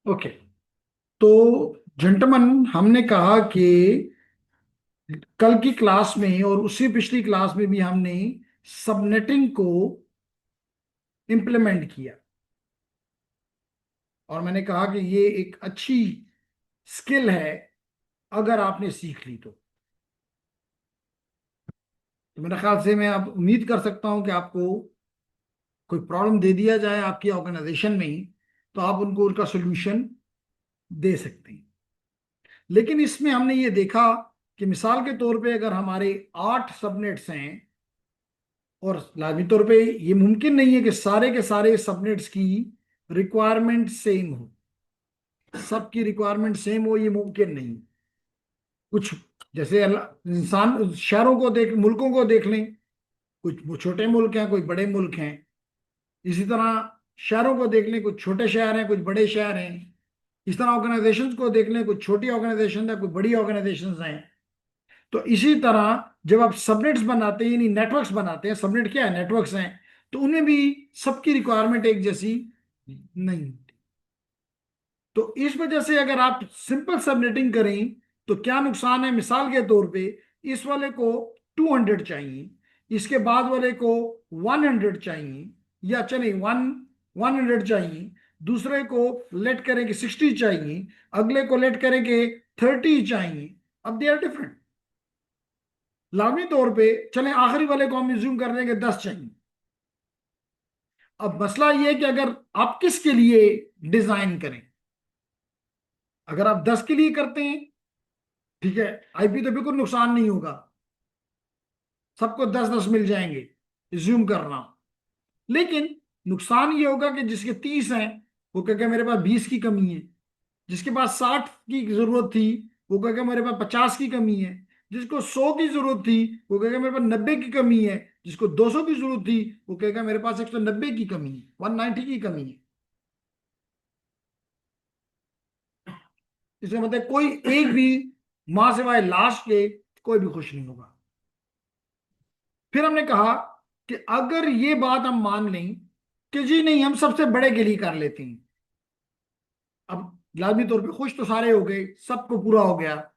Okay. तो gentleman, हमने कहा कि कल की क्लास में और उससे पिछली क्लास में भी हमने सबनेटिंग को इम्प्लीमेंट किया, और मैंने कहा कि ये एक अच्छी स्किल है अगर आपने सीख ली तो मेरे ख्याल से मैं अब उम्मीद कर सकता हूं कि आपको कोई प्रॉब्लम दे दिया जाए आपकी ऑर्गेनाइजेशन में ही, तो आप उनको उनका सोल्यूशन दे सकते हैं। लेकिन इसमें हमने ये देखा कि मिसाल के तौर पे अगर हमारे 8 सबनेट्स हैं, और लाजमी तौर पे ये मुमकिन नहीं है कि सारे के सारे सबनेट्स की रिक्वायरमेंट सेम हो, सबकी रिक्वायरमेंट सेम हो, ये मुमकिन नहीं। कुछ जैसे इंसान शहरों को देख, मुल्कों को देख लें, कुछ वो छोटे मुल्क हैं, कुछ बड़े मुल्क हैं। इसी तरह शहरों को देख लें, कुछ छोटे शहर हैं, कुछ बड़े शहर हैं। इस तरह ऑर्गेनाइजेशंस को देख लें, कुछ छोटी ऑर्गेनाइजेशन है, कुछ बड़ी ऑर्गेनाइजेशंस हैं। तो इसी तरह जब आप सबनेट्स बनाते हैं, यानी नेटवर्क्स बनाते हैं, सबनेट क्या है, नेटवर्क्स हैं, तो उनमें भी सबकी रिक्वायरमेंट एक जैसी नहीं होती। तो इस वजह से अगर आप सिंपल सबनेटिंग करें तो क्या नुकसान है। मिसाल के तौर पे इस वाले को 200 चाहिए, इसके बाद वाले को 100 चाहिए, या चलिए 100 चाहिए, दूसरे को लेट करें कि 60 चाहिए, अगले को लेट करें कि 30 चाहिए। अब दे आर डिफरेंट। लाजमी तौर पे चलें आखिरी वाले को हम ज्यूम कर लेंगे 10 चाहिए। अब मसला ये है कि अगर आप किसके लिए डिजाइन करें। अगर आप 10 के लिए करते हैं, ठीक है, आईपी तो बिल्कुल नुकसान नहीं होगा, सबको 10-10 मिल जाएंगे, ज्यूम कर रहा हूं। लेकिन नुकसान ये होगा कि जिसके 30 हैं वो कहेगा मेरे पास 20 की कमी है, जिसके पास 60 की जरूरत थी वो कहेगा मेरे पास 50 की कमी है, जिसको 100 की जरूरत थी वो कहेगा मेरे पास 90 की कमी है, जिसको 200 की जरूरत थी वो कहेगा मेरे पास 190 की कमी है, 190 की कमी है। इसका मतलब कोई एक भी मां सिवाय लास्ट के कोई भी खुश नहीं होगा। फिर हमने कहा कि अगर ये बात हम मान लें कि जी नहीं, हम सबसे बड़े के लिए कर लेते हैं। अब लाजमी तौर पे खुश तो सारे हो गए, सबको पूरा हो गया,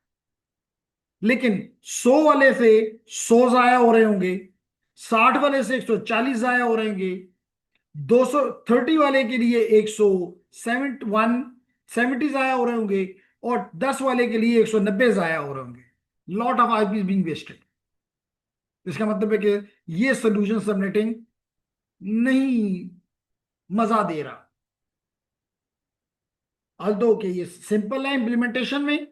लेकिन 100 वाले से 100 जाया हो रहे होंगे, 60 वाले से 140 जाया हो रहे होंगे, 230 वाले के लिए 170 जाया हो रहे होंगे, और 10 वाले के लिए 190 जाया हो रहे होंगे। Lot of IP being wasted. इसका मतलब है कि ये सोल्यूशन सबनेटिंग नहीं मजा दे रहा। अल्दो के ये सिंपल है इम्प्लीमेंटेशन में,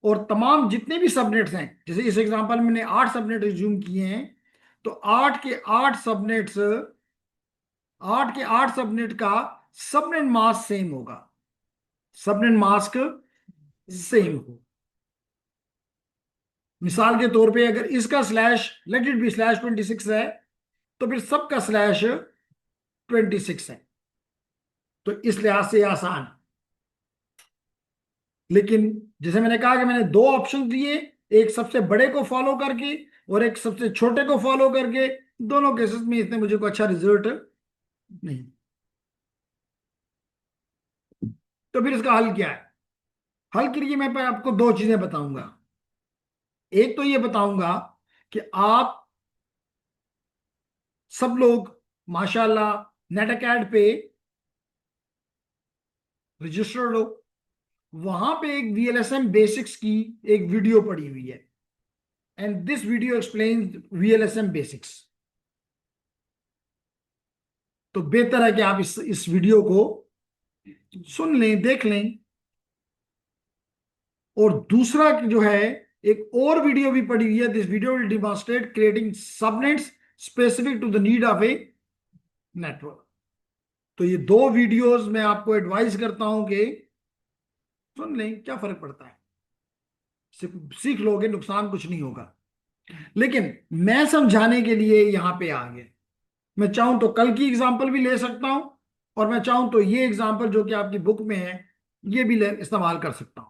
और तमाम जितने भी सबनेट्स हैं, जैसे इस एग्जांपल में मैंने 8 सबनेट रिज्यूम किए हैं, तो 8 सबनेट का सबनेट मास्क सेम होगा, सबनेट मास्क सेम हो। मिसाल के तौर पे अगर इसका स्लैश लेट इट बी /26 है, तो फिर सबका /26 है। तो इस लिहाज से आसान। लेकिन जैसे मैंने कहा कि मैंने दो ऑप्शन दिए, एक सबसे बड़े को फॉलो करके और एक सबसे छोटे को फॉलो करके। दोनों केसेस में इतने मुझे को अच्छा रिजल्ट नहीं। तो फिर इसका हल क्या है। हल के लिए मैं आपको दो चीजें बताऊंगा। एक तो ये बताऊंगा कि आप सब लोग माशाल्लाह नेट अकेड पे रजिस्टर्ड हो, वहां पे एक वीएलएसएम बेसिक्स की एक वीडियो पड़ी हुई है, and this video explains VLSM basics. तो बेहतर है कि आप इस वीडियो को सुन लें, देख लें। और दूसरा जो है, एक और वीडियो भी पड़ी हुई है, this video will demonstrate creating subnets specific to the need of a network. तो ये दो वीडियोस मैं आपको एडवाइस करता हूं कि सुन लें, क्या फर्क पड़ता है, सिर्फ सीख लोगे, नुकसान कुछ नहीं होगा। लेकिन मैं समझाने के लिए यहां पे आ गया। मैं चाहूं तो कल की एग्जांपल भी ले सकता हूं, और मैं चाहूं तो ये एग्जांपल जो कि आपकी बुक में है ये भी इस्तेमाल कर सकता हूं।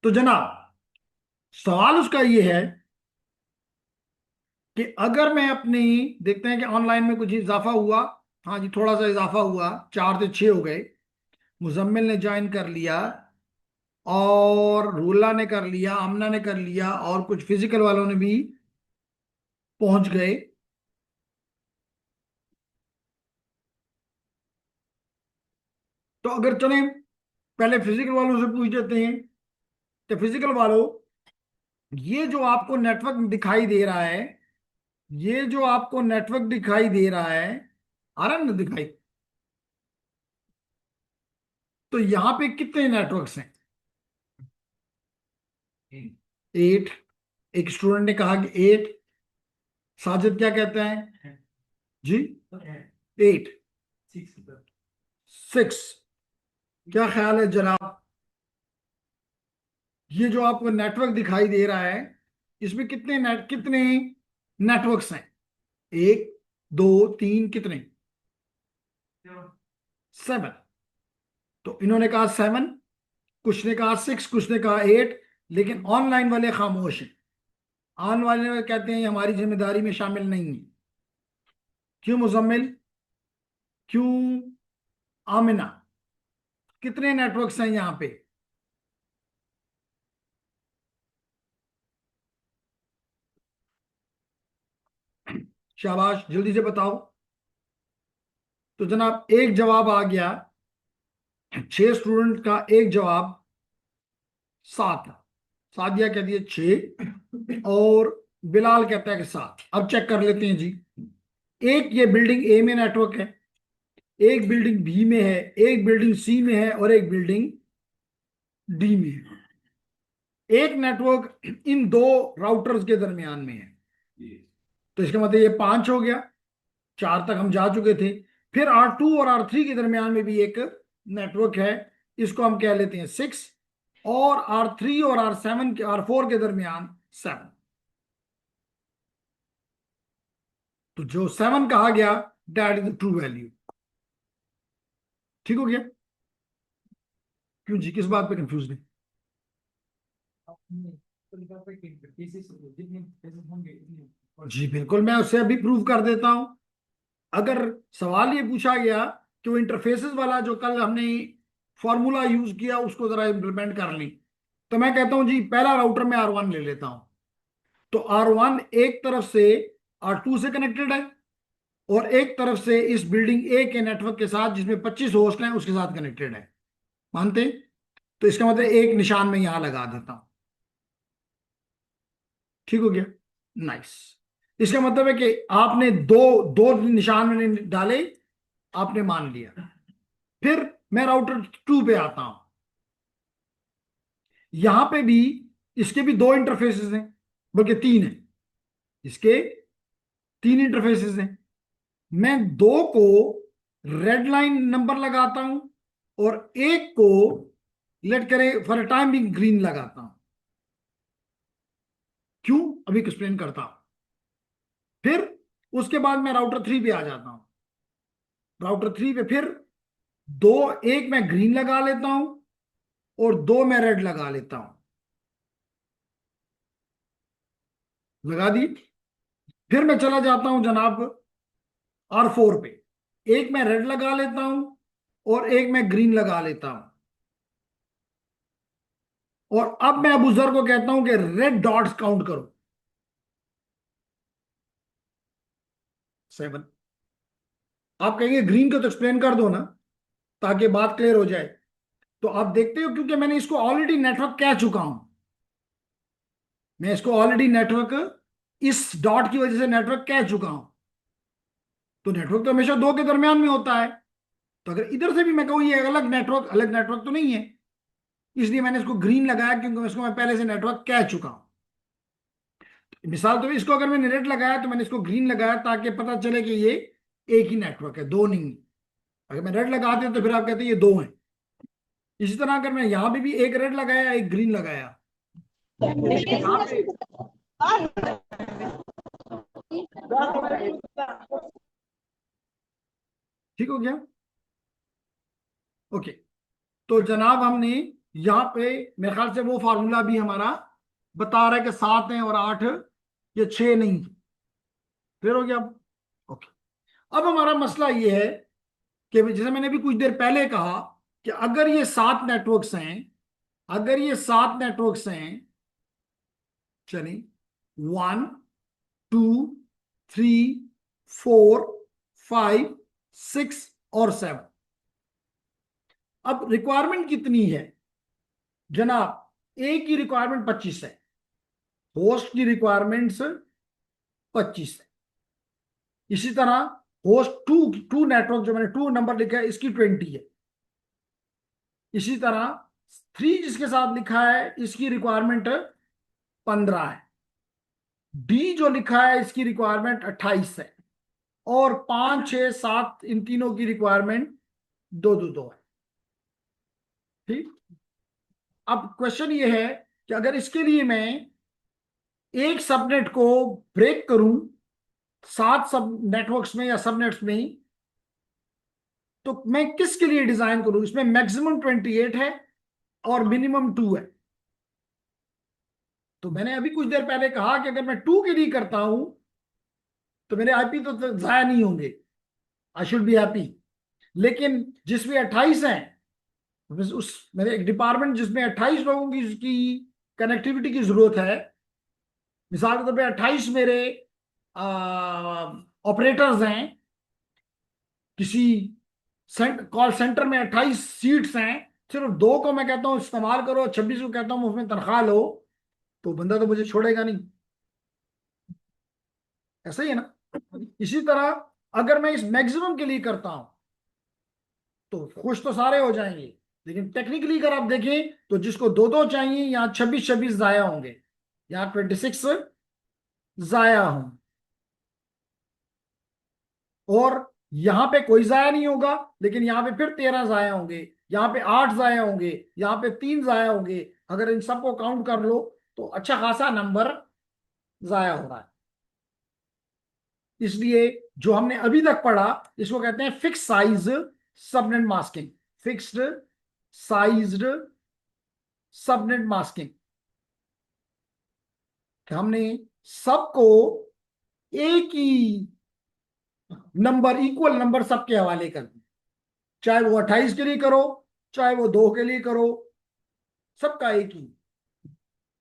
तो जनाब, सवाल उसका ये है कि अगर मैं अपनी, देखते हैं कि ऑनलाइन में कुछ इजाफा हुआ। हाँ जी, थोड़ा सा इजाफा हुआ, 4 से 6 हो गए। मुजम्मिल ने ज्वाइन कर लिया, और रूला ने कर लिया, आमना ने कर लिया, और कुछ फिजिकल वालों ने भी पहुंच गए। तो अगर चलें पहले फिजिकल वालों से पूछ लेते हैं। तो फिजिकल वालों, ये जो आपको नेटवर्क दिखाई दे रहा है, ये जो आपको नेटवर्क दिखाई दे रहा है, आ रहा है ना दिखाई? तो यहाँ पे कितने नेटवर्क्स हैं? 8। एक स्टूडेंट ने कहा कि 8। साजिद क्या कहता है जी? 8। 6। क्या ख्याल है जनाब? ये जो आपको नेटवर्क दिखाई दे रहा है, इसमें कितने नेटवर्क्स हैं? 1 2 3, कितने? 7। तो इन्होंने कहा 7, कुछ ने कहा 6, कुछ ने कहा 8। लेकिन ऑनलाइन वाले खामोश हैं। ऑनलाइन वाले कहते हैं ये हमारी जिम्मेदारी में शामिल नहीं है। क्यों मुजम्मिल? क्यों आमिना? कितने नेटवर्क्स हैं यहाँ पे? शाबाश, जल्दी से बताओ। तो जनाब एक जवाब आ गया, 6 स्टूडेंट का एक जवाब 7। सादिया कहती है 6, और बिलाल कहता है कि 7। अब चेक कर लेते हैं जी। एक ये बिल्डिंग ए में नेटवर्क है, एक बिल्डिंग बी में है, एक बिल्डिंग सी में है, और एक बिल्डिंग डी में है। एक नेटवर्क इन दो राउटर्स के दरमियान में है। तो इसका मतलब ये 5 हो गया। 4 तक हम जा चुके थे। फिर R2 और R3 के दरमियान में भी एक नेटवर्क है, इसको हम कह लेते हैं 6। और R3 और R4 के दरमियान 7। तो जो 7 कहा गया, that is the true value. ठीक हो गया? क्यों जी, किस बात पे कंफ्यूज है? जी बिल्कुल, मैं उससे अभी प्रूव कर देता हूं। अगर सवाल ये पूछा गया कि वो इंटरफेसेस वाला जो कल हमने फॉर्मूला यूज किया उसको जरा इंप्लीमेंट कर ली, तो मैं कहता हूं जी पहला राउटर में R1 ले लेता हूं। तो R1 एक तरफ से R2 से कनेक्टेड है, और एक तरफ से इस बिल्डिंग ए के नेटवर्क के साथ जिसमें 25 होस्ट हैं उसके साथ कनेक्टेड है। मानते? तो इसका मतलब एक निशान में यहां लगा देता हूं। ठीक हो गया? नाइस। इसका मतलब है कि आपने दो दो निशान मैंने डाले, आपने मान लिया। फिर मैं राउटर 2 पे आता हूं। यहां पे भी इसके भी 2 इंटरफेसेस हैं, बल्कि 3 है। इसके 3 इंटरफेसेस हैं। मैं 2 को रेड लाइन नंबर लगाता हूं, और एक को लेट करे फॉर टाइम बिंग ग्रीन लगाता हूं। क्यों, अभी एक्सप्लेन करता हूं। फिर उसके बाद मैं राउटर 3 पे आ जाता हूं। राउटर 3 पे फिर दो, एक मैं ग्रीन लगा लेता हूं, और 2 मैं रेड लगा लेता हूं। लगा दी। फिर मैं चला जाता हूं जनाब R4 पे। एक मैं रेड लगा लेता हूं, और एक मैं ग्रीन लगा लेता हूं। और अब मैं अबू जर को कहता हूं कि रेड डॉट्स काउंट करो। 7। आप कहेंगे ग्रीन को तो एक्सप्लेन कर दो ना, ताकि बात क्लियर हो जाए। तो आप देखते हो, क्योंकि मैंने इसको ऑलरेडी नेटवर्क कह चुका हूं। मैं इसको ऑलरेडी नेटवर्क, इस डॉट की वजह से नेटवर्क कह चुका हूं। तो नेटवर्क तो हमेशा दो के दरमियान में होता है। तो अगर इधर से भी मैं कहूँ ये अलग नेटवर्क तो नहीं है, इसलिए मैंने इसको ग्रीन लगाया, क्योंकि इसको मैं पहले से नेटवर्क कह चुका हूं। मिसाल तो इसको अगर मैंने रेड लगाया तो मैंने इसको ग्रीन लगाया, ताकि पता चले कि ये एक ही नेटवर्क है, दो नहीं। अगर मैं रेड लगा दिया तो फिर आप कहते हैं ये दो हैं। इसी तरह अगर मैं यहां पे भी एक रेड लगाया, एक ग्रीन लगाया, तो यहाँ पे ठीक हो गया? ओके। तो जनाब हमने यहाँ पे, मेरे ख्याल से वो फार्मूला भी हमारा बता रहा है कि 7 है और 8, ये 6 नहीं। क्लियर हो गया अब? ओके। अब हमारा मसला ये है कि जैसे मैंने भी कुछ देर पहले कहा कि अगर ये 7 नेटवर्क्स हैं, अगर ये 7 नेटवर्क्स हैं, चलिए 1 2 3 4 5 6 और 7। अब रिक्वायरमेंट कितनी है जनाब? ए की रिक्वायरमेंट 25 है, होस्ट की रिक्वायरमेंट्स 25 है। इसी तरह होस्ट टू टू नेटवर्क जो मैंने 2 नंबर लिखा है इसकी 20 है। इसी तरह 3 जिसके साथ लिखा है इसकी रिक्वायरमेंट 15 है। डी जो लिखा है इसकी रिक्वायरमेंट 28 है। और 5 6 7 इन तीनों की रिक्वायरमेंट 2 2 2 है। ठीक। अब क्वेश्चन ये है कि अगर इसके लिए मैं एक सबनेट को ब्रेक करूं 7 सब नेटवर्क्स में या सबनेट्स में, तो मैं किसके लिए डिजाइन करूं? इसमें मैक्सिमम 28 है और मिनिमम 2 है। तो मैंने अभी कुछ देर पहले कहा कि अगर मैं 2 के लिए करता हूं तो मेरे आईपी तो जाया नहीं होंगे, आई शुड बी हैप्पी। लेकिन जिसमें 28 है, उस मेरे एक डिपार्टमेंट जिसमें 28 लोगों की कनेक्टिविटी की जरूरत है, मिसाल के तौर पे 28 मेरे ऑपरेटर्स हैं, किसी कॉल सेंटर में 28 सीट्स हैं, सिर्फ 2 को मैं कहता हूं इस्तेमाल करो, 26 को कहता हूं उसमें तनख्वाह लो, तो बंदा तो मुझे छोड़ेगा नहीं। ऐसा ही है ना? इसी तरह अगर मैं इस मैक्सिमम के लिए करता हूं तो खुश तो सारे हो जाएंगे, लेकिन टेक्निकली अगर आप देखें तो जिसको 2 2 चाहिए यहां 26 जाया होंगे, यहां 26 जाया होंगे, और यहां पे कोई जाया नहीं होगा, लेकिन यहां पे फिर 13 जाया होंगे, यहां पे 8 जाया होंगे, यहां पे 3 जाया होंगे। अगर इन सबको काउंट कर लो तो अच्छा खासा नंबर जाया हो रहा है। इसलिए जो हमने अभी तक पढ़ा इसको कहते हैं fix size subnet masking. Fixed sized subnet masking, कि हमने सबको एक ही नंबर, इक्वल नंबर सबके हवाले कर दिए, चाहे वो 28 के लिए करो, चाहे वो 2 के लिए करो, सबका एक ही।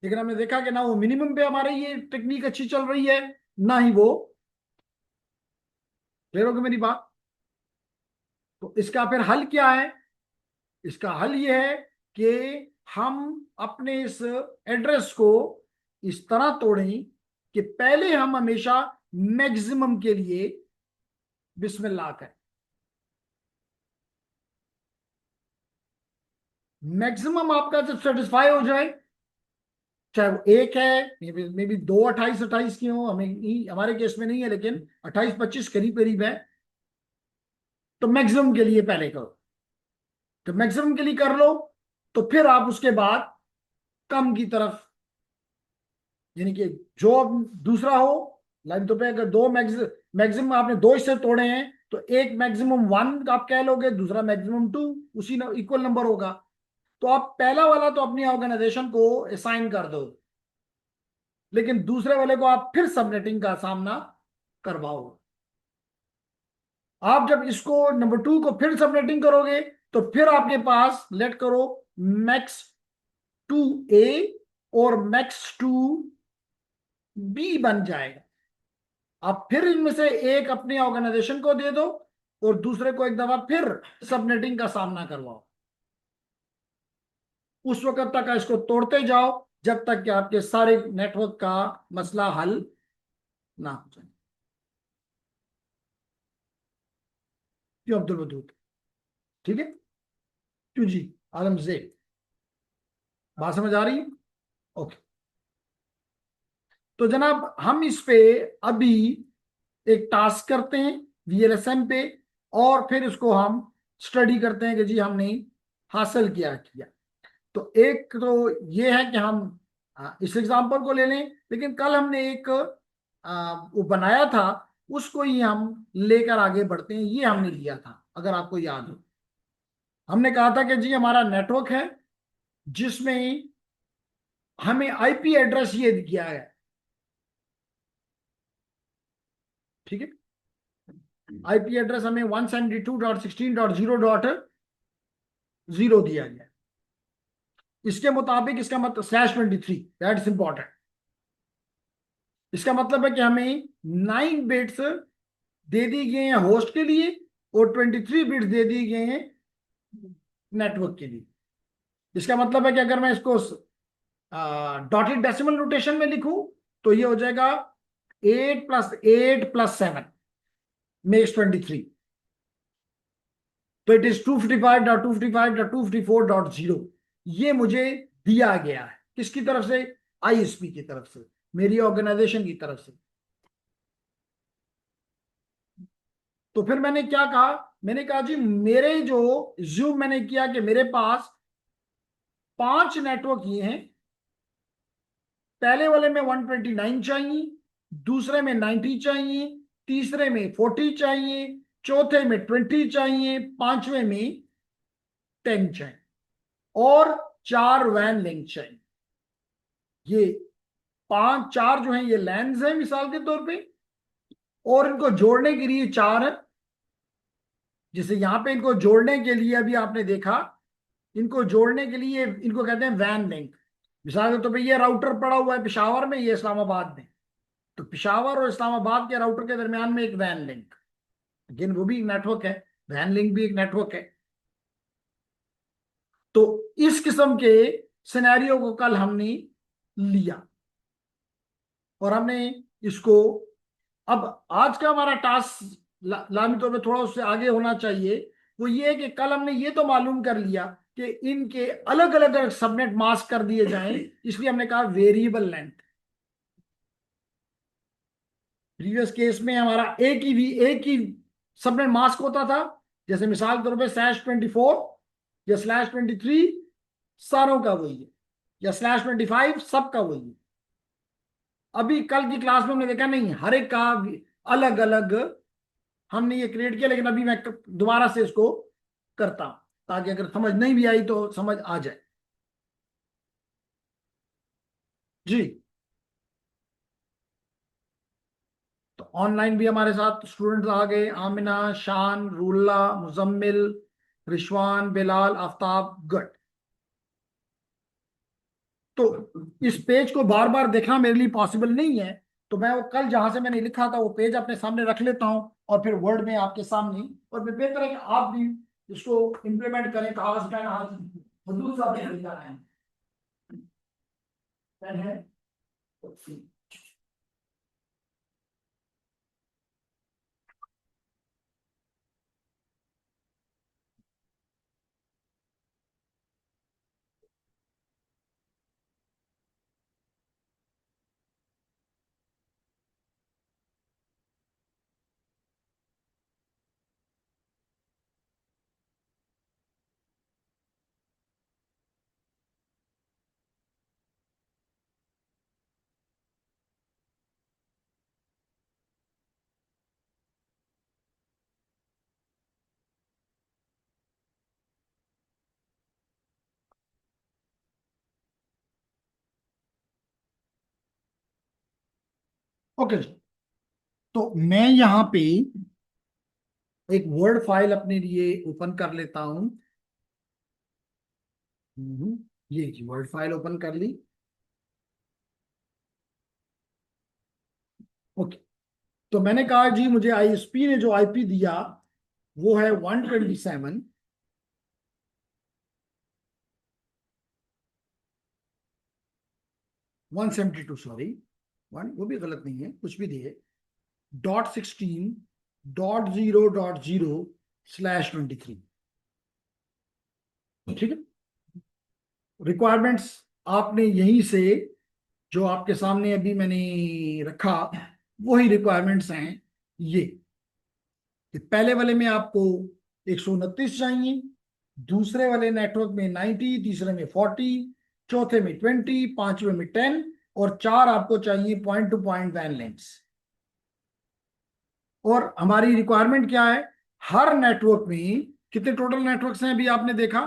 लेकिन हमने देखा कि ना वो मिनिमम पे हमारे ये टेक्निक अच्छी चल रही है, ना ही वो। क्लियर होगी मेरी बात? तो इसका फिर हल क्या है? इसका हल ये है कि हम अपने इस एड्रेस को इस तरह तोड़ें कि पहले हम हमेशा मैक्सिमम के लिए बिस्मिल्लाह करें। मैक्सिमम आपका जब सेटिस्फाई हो जाए, चाहे वो एक है, मे बी 2 28 28 की हो, हमारे केस में नहीं है, लेकिन 28 25 करीब करीब है, तो मैक्सिमम के लिए पहले करो। तो मैक्सिमम के लिए कर लो, तो फिर आप उसके बाद कम की तरफ, यानी कि जो अब दूसरा हो लाइन, तो पे अगर मैक्सिमम आपने 2 हिस्से तोड़े हैं तो एक मैक्सिमम 1 आप कह लोगे, दूसरा मैक्सिमम 2, उसी इक्वल नंबर होगा। तो आप पहला वाला तो अपनी ऑर्गेनाइजेशन को असाइन कर दो, लेकिन दूसरे वाले को आप फिर सबनेटिंग का सामना करवाओ। आप जब इसको नंबर 2 को फिर सबनेटिंग करोगे तो फिर आपके पास लेट करो मैक्स 2A और मैक्स 2B बन जाएगा। आप फिर इनमें से एक अपनी ऑर्गेनाइजेशन को दे दो और दूसरे को एक दफा फिर सबनेटिंग का सामना करवाओ। उस वक्त तक इसको तोड़ते जाओ जब तक कि आपके सारे नेटवर्क का मसला हल ना हो जाए। क्यों अब्दुल वदूद? ठीक है, क्यों जी? आलम जेब, बात समझ आ रही है? ओके। तो जनाब हम इस पे अभी एक टास्क करते हैं वीएलएसएम पे, और फिर उसको हम स्टडी करते हैं कि जी हमने हासिल किया किया। तो एक तो ये है कि हम इस एग्जांपल को ले लें, लेकिन कल हमने एक वो बनाया था, उसको ही हम लेकर आगे बढ़ते हैं। ये हमने लिया था, अगर आपको याद हो, हमने कहा था कि जी हमारा नेटवर्क है जिसमें हमें आईपी एड्रेस ये दिया है, ठीक है, आईपी एड्रेस हमें 172.16.0.0 दिया गया। इसके मुताबिक इसका मतलब /23, दैट इज इंपॉर्टेंट। इसका मतलब है कि हमें 9 बिट्स दे दी गए हैं होस्ट के लिए और 23 बिट्स दे दिए गए हैं नेटवर्क के लिए। इसका मतलब है कि अगर मैं इसको डॉटेड डेसिमल नोटेशन में लिखूं तो ये हो जाएगा 8 + 8 + 7 मेक्स 23। तो इट इज 255.255.254.0। ये मुझे दिया गया है किसकी तरफ से? आईएसपी की तरफ से, मेरी ऑर्गेनाइजेशन की तरफ से। तो फिर मैंने क्या कहा? मैंने कहा जी मेरे जो ज्यूम मैंने किया कि मेरे पास 5 नेटवर्क ये हैं। पहले वाले में 129 चाहिए, दूसरे में 90 चाहिए, तीसरे में 40 चाहिए, चौथे में 20 चाहिए, पांचवें में 10 चाहिए और 4 वैन लिंक चाहिए। ये 4 जो है ये लैंस है मिसाल के तौर पे, और इनको जोड़ने के लिए 4 है। जैसे यहां पे इनको जोड़ने के लिए अभी आपने देखा, इनको जोड़ने के लिए इनको कहते हैं वैन लिंक। मिसाल के तौर पे ये राउटर पड़ा हुआ है पेशावर में, ये इस्लामाबाद में, तो पेशावर और इस्लामाबाद के राउटर के दरमियान में एक वैन लिंक, लेकिन वो भी नेटवर्क है, वैन लिंक भी एक नेटवर्क है। तो इस किस्म के सिनेरियो को कल हमने लिया और हमने इसको, अब आज का हमारा टास्क लामी तौर पे थोड़ा उससे आगे होना चाहिए। वो ये है कि कल हमने ये तो मालूम कर लिया कि इनके अलग अलग सबनेट मास्क कर दिए जाएं, इसलिए हमने कहा वेरिएबल लेंथ। प्रीवियस केस में हमारा एक ही सबनेट मास्क होता था, जैसे मिसाल के तौर पे /24 या /23 सारों का वही है, या /25 सबका वही है। अभी कल की क्लास में हमने देखा नहीं, हर एक का अलग अलग हमने ये क्रिएट किया, लेकिन अभी मैं दोबारा से इसको करता हूं ताकि अगर समझ नहीं भी आई तो समझ आ जाए। जी, तो ऑनलाइन भी हमारे साथ स्टूडेंट्स आ गए, आमिना, शान, रूल्ला, मुजम्मिल, रिशवान, बिलाल, आफ्ताब, गट। तो इस पेज को बार बार देखना मेरे लिए पॉसिबल नहीं है, तो मैं वो कल जहां से मैंने लिखा था वो पेज अपने सामने रख लेता हूं और फिर वर्ड में आपके सामने, और मैं बेहतर है कि आप भी इसको इम्प्लीमेंट करें। कागज पेन हाथ हजूर साहब ने खरीदा है, पेन है। ओके जी, तो मैं यहाँ पे एक वर्ड फाइल अपने लिए ओपन कर लेता हूँ। ये जी वर्ड फाइल ओपन कर ली। ओके, तो मैंने कहा जी मुझे आईएसपी ने जो आईपी दिया वो है 127, 172, सॉरी वन, वो भी गलत नहीं है, कुछ भी दिए, .16.0.0/23। ठीक है, रिक्वायरमेंट्स आपने यहीं से जो आपके सामने अभी मैंने रखा वही रिक्वायरमेंट्स हैं। ये कि पहले वाले में आपको 129 चाहिए, दूसरे वाले नेटवर्क में 90, तीसरे में 40, चौथे में 20, पांचवे में 10 और 4 आपको चाहिए point two point when lengths. और हमारी रिक्वायरमेंट क्या है? हर नेटवर्क में कितने टोटल नेटवर्क्स हैं अभी आपने देखा?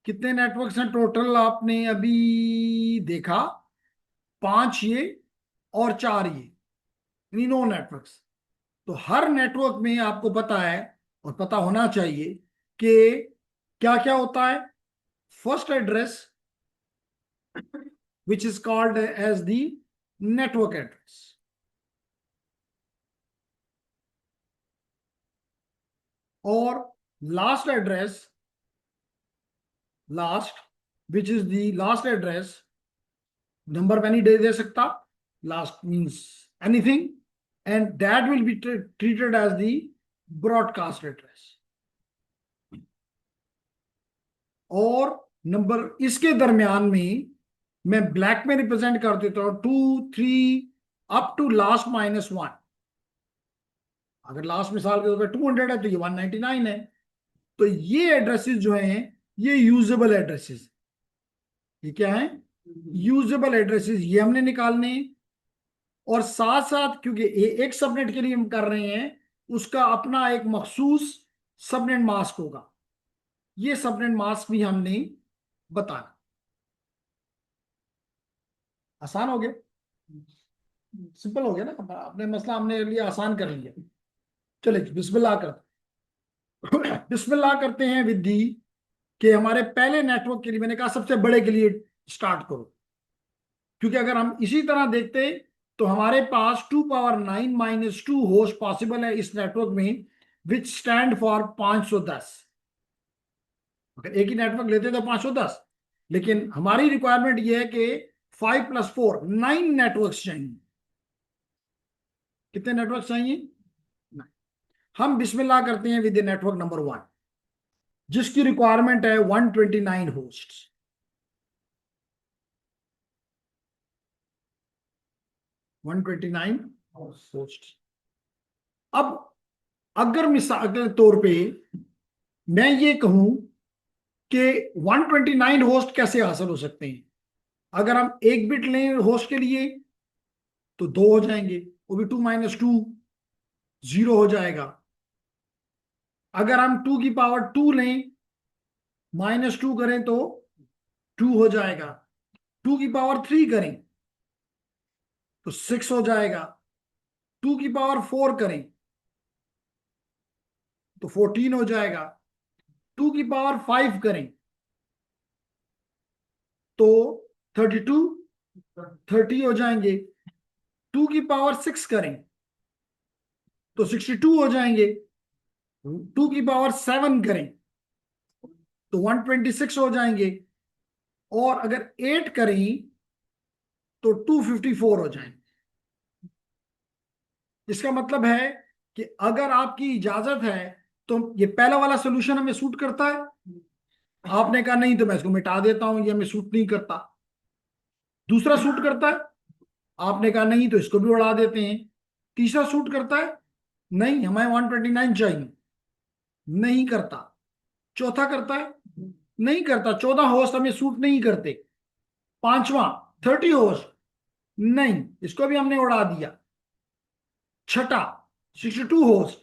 कितने नेटवर्क्स हैं टोटल आपने अभी देखा? 5 ये और 4 ये, 9 नेटवर्क्स। तो हर नेटवर्क में आपको पता है और पता होना चाहिए कि क्या क्या होता है। First address which is called as the network address, और last address, last, which is the last address, number में नहीं दे सकता, last means anything, and that will be treated as the broadcast address. और नंबर इसके दरमियान में मैं black में रिप्रेजेंट कर देता हूं 2 3 अप टू लास्ट -1। अगर लास्ट मिसाल के तौर पर 200 है तो ये 199 है। तो ये एड्रेसेस जो हैं ये यूजेबल एड्रेसेस, ये क्या है, यूजेबल एड्रेसेस, ये हमने निकालने। और साथ साथ क्योंकि एक सबनेट के लिए हम कर रहे हैं, उसका अपना एक मखसूस सबनेट मास्क होगा, ये सबनेट मास्क भी हमने बताना। आसान हो गया, सिंपल हो गया ना, अपने मसला हमने लिए आसान कर लिया। चलिए बिस्मिल्लाह करते बिस्मिल्लाह करते हैं विधि कि हमारे पहले नेटवर्क के लिए मैंने कहा सबसे बड़े के लिए स्टार्ट करो, क्योंकि अगर हम इसी तरह देखते तो हमारे पास 2⁻9 - 2 होस्ट पॉसिबल है इस नेटवर्क में, विच स्टैंड फॉर 510। अगर एक ही नेटवर्क लेते तो 510, लेकिन हमारी रिक्वायरमेंट यह है कि 5 + 4 9 नेटवर्क चाहिए। कितने नेटवर्क चाहिए? 9। हम बिस्मिल्लाह करते हैं विद नेटवर्क नंबर 1, जिसकी रिक्वायरमेंट है 129 होस्ट। 129 होस्ट। अब अगर मिसाल के तौर पे मैं ये कहूं कि 129 होस्ट कैसे हासिल हो सकते हैं, अगर हम 1 बिट लें होस्ट के लिए तो 2 हो जाएंगे, वो भी 2 - 2 0 हो जाएगा। अगर हम 2 की पावर 2 लें, -2 करें तो 2 हो जाएगा। 2 की पावर 3 करें तो 6 हो जाएगा। 2 की पावर 4 करें तो 14 हो जाएगा। 2 की पावर 5 करें तो 32 30 हो जाएंगे। 2 की पावर 6 करें तो 62 हो जाएंगे। 2 की पावर 7 करें तो 126 हो जाएंगे। और अगर 8 करें तो 254 हो जाएंगे। इसका मतलब है कि अगर आपकी इजाजत है तो ये पहला वाला सोल्यूशन हमें सूट करता है। आपने कहा नहीं तो मैं इसको मिटा देता हूं, ये हमें सूट नहीं करता। दूसरा सूट करता है, आपने कहा नहीं तो इसको भी उड़ा देते हैं। तीसरा सूट करता है, नहीं हमें 129 चाहिए, नहीं करता। चौथा करता है, नहीं करता। 14 होस्ट हमें सूट नहीं करते। पांचवा 30 होस्ट, नहीं, इसको भी हमने उड़ा दिया। छठा 62 होस्ट,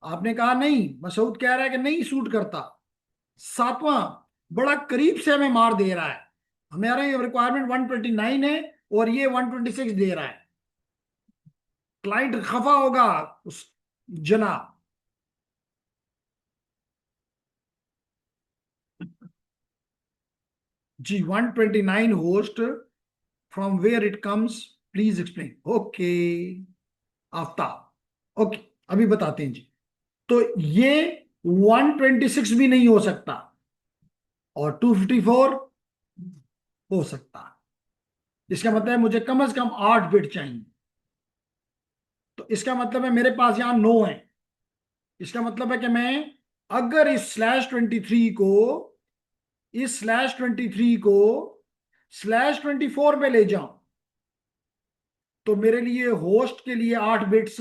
आपने कहा नहीं, मसूद कह रहा है कि नहीं सूट करता। सातवां बड़ा करीब से हमें मार दे रहा है, हमारा ये रिक्वायरमेंट 129 है और ये 126 दे रहा है। क्लाइंट खफा होगा उस जनाब। जी 129 host, from where it comes, please explain. Okay Aftab, okay अभी बताते हैं जी। तो ये 126 भी नहीं हो सकता और 254 हो सकता है। इसका मतलब है मुझे कम से कम 8 बिट चाहिए। तो इसका मतलब है मेरे पास यहां 9 है। इसका मतलब है कि मैं अगर इस /23 को /24 पे ले जाऊं तो मेरे लिए होस्ट के लिए 8 बिट्स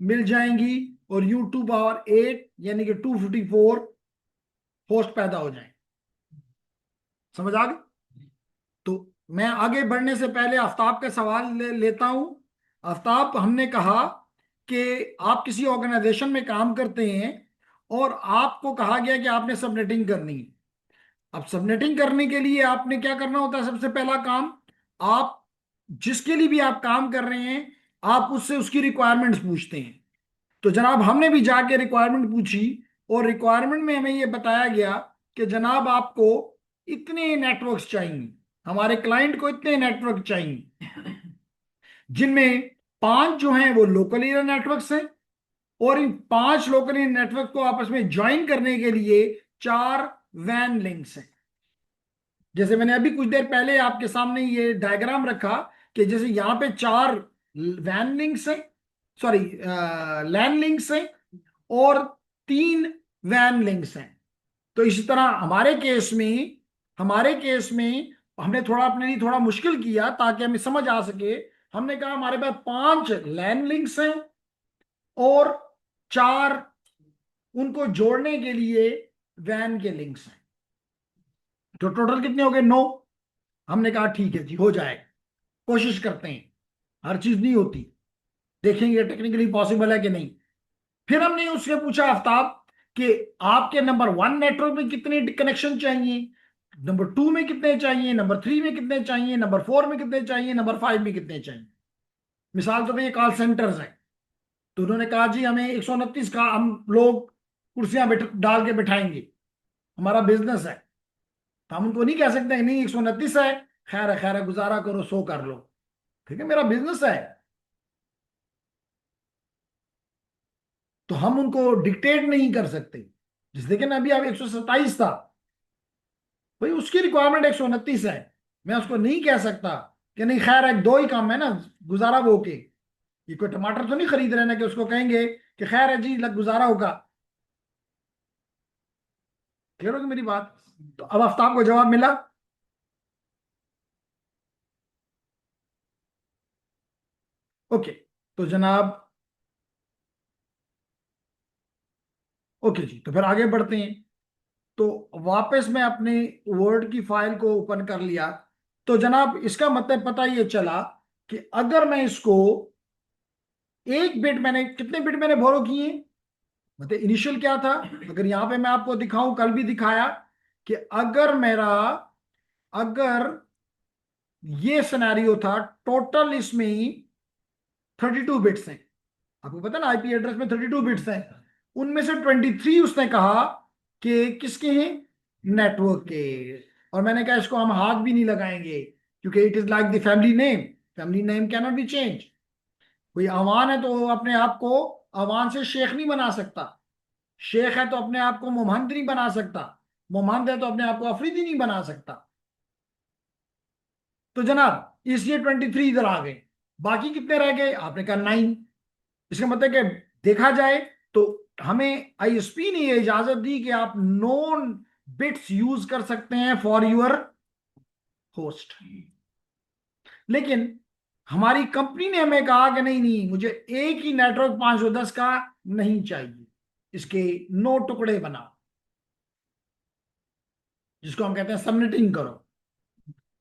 मिल जाएंगी और यू 2⁻8 यानी कि 254 होस्ट पैदा हो जाएंगे। समझ आ गई? तो मैं आगे बढ़ने से पहले आफ्ताब का सवाल लेता हूं। आफ्ताब, हमने कहा कि आप किसी ऑर्गेनाइजेशन में काम करते हैं और आपको कहा गया कि आपने सबनेटिंग करनी है। अब सबनेटिंग करने के लिए आपने क्या करना होता है? सबसे पहला काम, आप जिसके लिए भी आप काम कर रहे हैं, आप उससे उसकी रिक्वायरमेंट्स पूछते हैं। तो जनाब हमने भी जाके रिक्वायरमेंट पूछी, और रिक्वायरमेंट में हमें ये बताया गया कि जनाब आपको इतने नेटवर्क्स चाहिए, हमारे क्लाइंट को इतने नेटवर्क चाहिए, जिनमें 5 जो हैं वो लोकल एरिया नेटवर्क्स हैं, और इन 5 लोकल एरिया नेटवर्क को आपस में ज्वाइन करने के लिए 4 वैन लिंक्स हैं। जैसे मैंने अभी कुछ देर पहले आपके सामने ये डायग्राम रखा कि जैसे यहां पे 4 वैन लिंक्स हैं, सॉरी लैन लिंक्स हैं, और 3 वैन लिंक्स हैं। तो इसी तरह हमारे केस में हमने थोड़ा अपने लिए थोड़ा मुश्किल किया ताकि हमें समझ आ सके। हमने कहा हमारे पास 5 लैन लिंक्स हैं और 4 उनको जोड़ने के लिए वैन के लिंक्स हैं। तो टोटल कितने हो गए? 9। हमने कहा ठीक है जी, हो जाएगा, कोशिश करते हैं। हर चीज नहीं होती, देखेंगे टेक्निकली पॉसिबल है कि नहीं। फिर हमने उससे पूछा आफ्ताब कि आपके नंबर 1 नेटवर्क में कितने कनेक्शन चाहिए, नंबर 2 में कितने चाहिए, नंबर 3 में कितने चाहिए, नंबर 4 में कितने चाहिए, नंबर 5 में कितने चाहिए। मिसाल तो ये कॉल सेंटर्स है, तो उन्होंने कहा जी हमें 129 का हम लोग कुर्सियां डाल के बिठाएंगे, हमारा बिजनेस है। तो हम उनको नहीं कह सकते नहीं 129 है, खैर है गुजारा करो, 100 कर लो, ठीक है मेरा बिजनेस है। तो हम उनको डिक्टेट नहीं कर सकते। जिस देखे ना अभी आप 127 था, भाई उसकी रिक्वायरमेंट 129 है, मैं उसको नहीं कह सकता कि नहीं खैर है 2 ही काम है ना, गुजारा वो के। ये कोई टमाटर तो नहीं खरीद रहे ना कि उसको कहेंगे कि खैर है जी लग गुजारा होगा। क्लियर होगी मेरी बात? तो अब आफ्ताब को जवाब मिला। ओके, तो जनाब ओके जी, तो फिर आगे बढ़ते हैं। तो वापस मैं अपने वर्ड की फाइल को ओपन कर लिया। तो जनाब इसका मतलब पता ये चला कि अगर मैं इसको एक बिट, मैंने कितने बिट मैंने बोरो किए, मतलब इनिशियल क्या था, अगर यहां पे मैं आपको दिखाऊं, कल भी दिखाया कि अगर ये सिनेरियो था, टोटल इसमें 32 बिट्स हैं। आपको पता ना आईपी एड्रेस में 32 बिट्स हैं, उनमें से 23 उसने कहा कि किसके हैं, नेटवर्क के। और मैंने कहा इसको हम हाथ भी नहीं लगाएंगे, क्योंकि it is like the family name can not be change. कोई अवान है तो वो अपने आप को अवान से शेख नहीं बना सकता, शेख है तो अपने आप को मोहम्मद नहीं बना सकता, मोहम्मद है तो अपने आप को अफरीदी नहीं बना सकता। तो जनाब इसलिए 23 इधर आ गए, बाकी कितने रह गए? आपने कहा 9। इसका मतलब कि देखा जाए तो हमें आईएसपी ने यह इजाजत दी कि आप नॉन बिट्स यूज कर सकते हैं फॉर योर होस्ट। लेकिन हमारी कंपनी ने हमें कहा कि नहीं नहीं, मुझे एक ही नेटवर्क 510 का नहीं चाहिए, इसके 9 टुकड़े बनाओ, जिसको हम कहते हैं सबनेटिंग करो।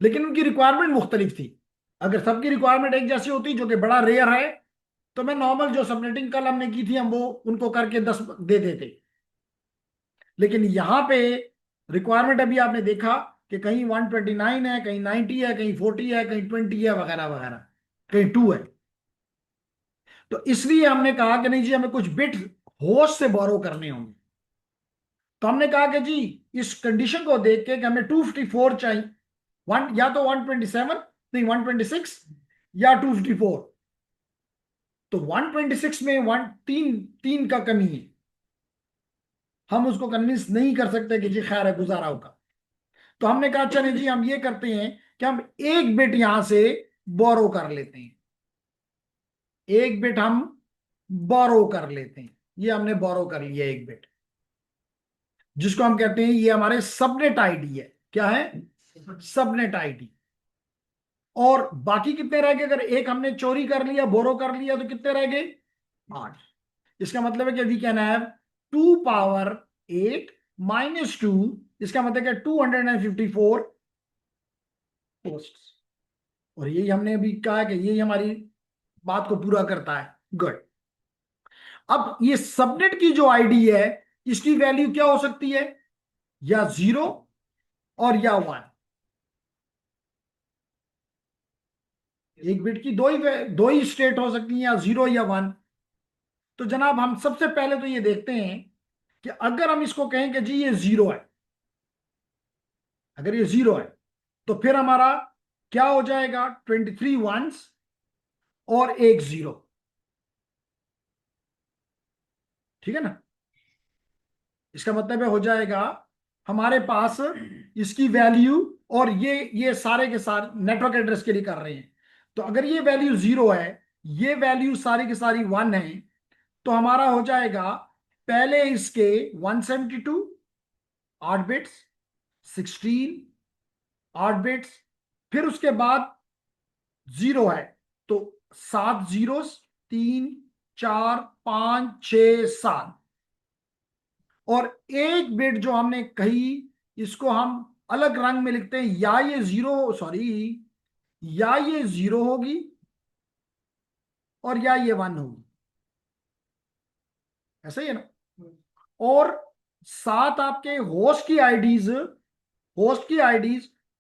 लेकिन उनकी रिक्वायरमेंट मुख्तलिफ थी। अगर सबकी रिक्वायरमेंट एक जैसी होती, जो कि बड़ा रेयर है, तो मैं नॉर्मल जो सबनेटिंग कल हमने की थी हम वो उनको करके 10 दे देते। लेकिन यहां पे रिक्वायरमेंट अभी आपने देखा कि कहीं 129 है, कहीं 90 है, कहीं 40 है, कहीं 20 है, वगैरह वगैरह, कहीं 2 है। तो इसलिए हमने कहा कि नहीं जी, हमें कुछ बिट होस्ट से बोरो करने होंगे। तो हमने कहा कि जी इस कंडीशन को देख के कि हमें 254 चाहिए, वन या तो 127, नहीं 126 या 254। तो 126 में वन तीन तीन का कमी है, हम उसको कन्विंस नहीं कर सकते कि जी खैर है गुजारा होगा। तो हमने कहा चले जी हम ये करते हैं कि हम एक बिट यहां से बोरो कर लेते हैं, एक बिट हम बोरो कर लेते हैं। ये हमने बोरो कर लिया एक बिट, जिसको हम कहते हैं ये हमारे सबनेट आईडी है। क्या है? Subnet ID. और बाकी कितने रह गए? अगर एक हमने चोरी कर लिया, बोरो कर लिया, तो कितने रह गए? 8। इसका मतलब है कि वी कैन हैव 2 पावर 8 -2, इसका मतलब है 254 पोस्ट। और यही हमने अभी कहा कि यही हमारी बात को पूरा करता है। गुड। अब ये सबनेट की जो आईडी है, इसकी वैल्यू क्या हो सकती है? या 0 और या 1। एक बिट की दो ही स्टेट हो सकती है, या 0 या 1। तो जनाब हम सबसे पहले तो ये देखते हैं कि अगर हम इसको कहें कि जी ये 0 है, अगर ये 0 है तो फिर हमारा क्या हो जाएगा, 23 वंस और एक 0। ठीक है ना। इसका मतलब है हो जाएगा हमारे पास इसकी वैल्यू, और ये सारे के सारे नेटवर्क एड्रेस के लिए कर रहे हैं। तो अगर ये वैल्यू 0 है, ये वैल्यू सारी की सारी 1 है, तो हमारा हो जाएगा पहले इसके 172 8 बिट्स, 16 8 बिट्स, फिर उसके बाद 0 है तो 7 जीरोस, 3 4 5 6 7, और एक बिट जो हमने कही इसको हम अलग रंग में लिखते हैं, या ये 0, सॉरी, या ये 0 होगी और या ये 1 होगी, ऐसा ही है ना। और साथ आपके होस्ट की आईडीज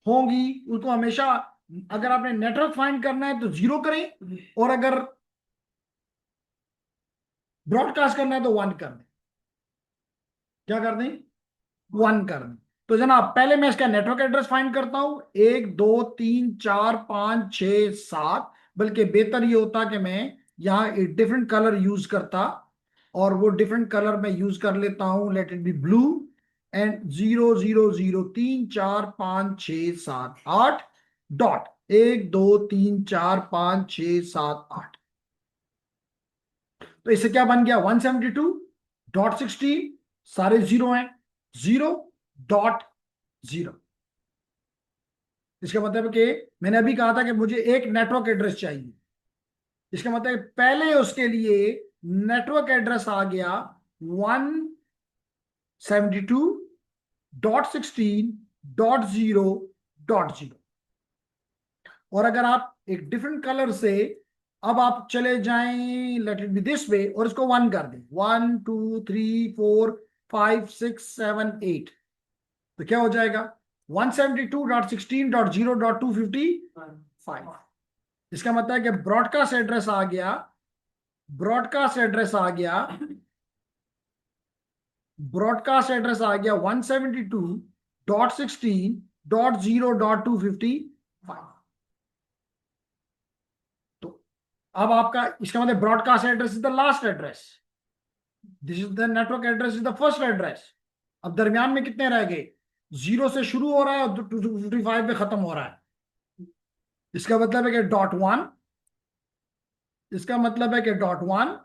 होंगी, उसको हमेशा, अगर आपने नेटवर्क फाइंड करना है तो 0 करें, और अगर ब्रॉडकास्ट करना है तो 1 कर दें। क्या कर दें, 1 कर दें। तो जनाब पहले मैं इसका नेटवर्क एड्रेस फाइंड करता हूं, 1 2 3 4 5 6 7, बल्कि बेहतर ये होता कि मैं यहाँ एक डिफरेंट कलर यूज करता, और वो डिफरेंट कलर मैं यूज कर लेता हूं, late it B blue, and 0 0 0 3 4 5 6 7 8 dot, 1 2 3 4 5 6 7 8। तो इससे क्या बन गया, 172.16, सारे 0 हैं, 0.0। इसका मतलब कि मैंने अभी कहा था कि मुझे एक नेटवर्क एड्रेस चाहिए, इसका मतलब पहले उसके लिए नेटवर्क एड्रेस आ गया 172.16.0.0। और अगर आप एक डिफरेंट कलर से, अब आप चले जाएं, late it be this way, और इसको 1 कर दें, 1 2 3 4 5 6 7 8, तो क्या हो जाएगा, 172.16.0.255। इसका मतलब है कि ब्रॉडकास्ट एड्रेस आ गया 172.16.0.255। तो अब आपका, इसका मतलब broadcast address is the last address, this is the network address is the first address. अब दरमियान में कितने रह गए, 0 से शुरू हो रहा है और 255 पे खत्म हो रहा है। इसका मतलब है कि .1, इसका मतलब है कि .1,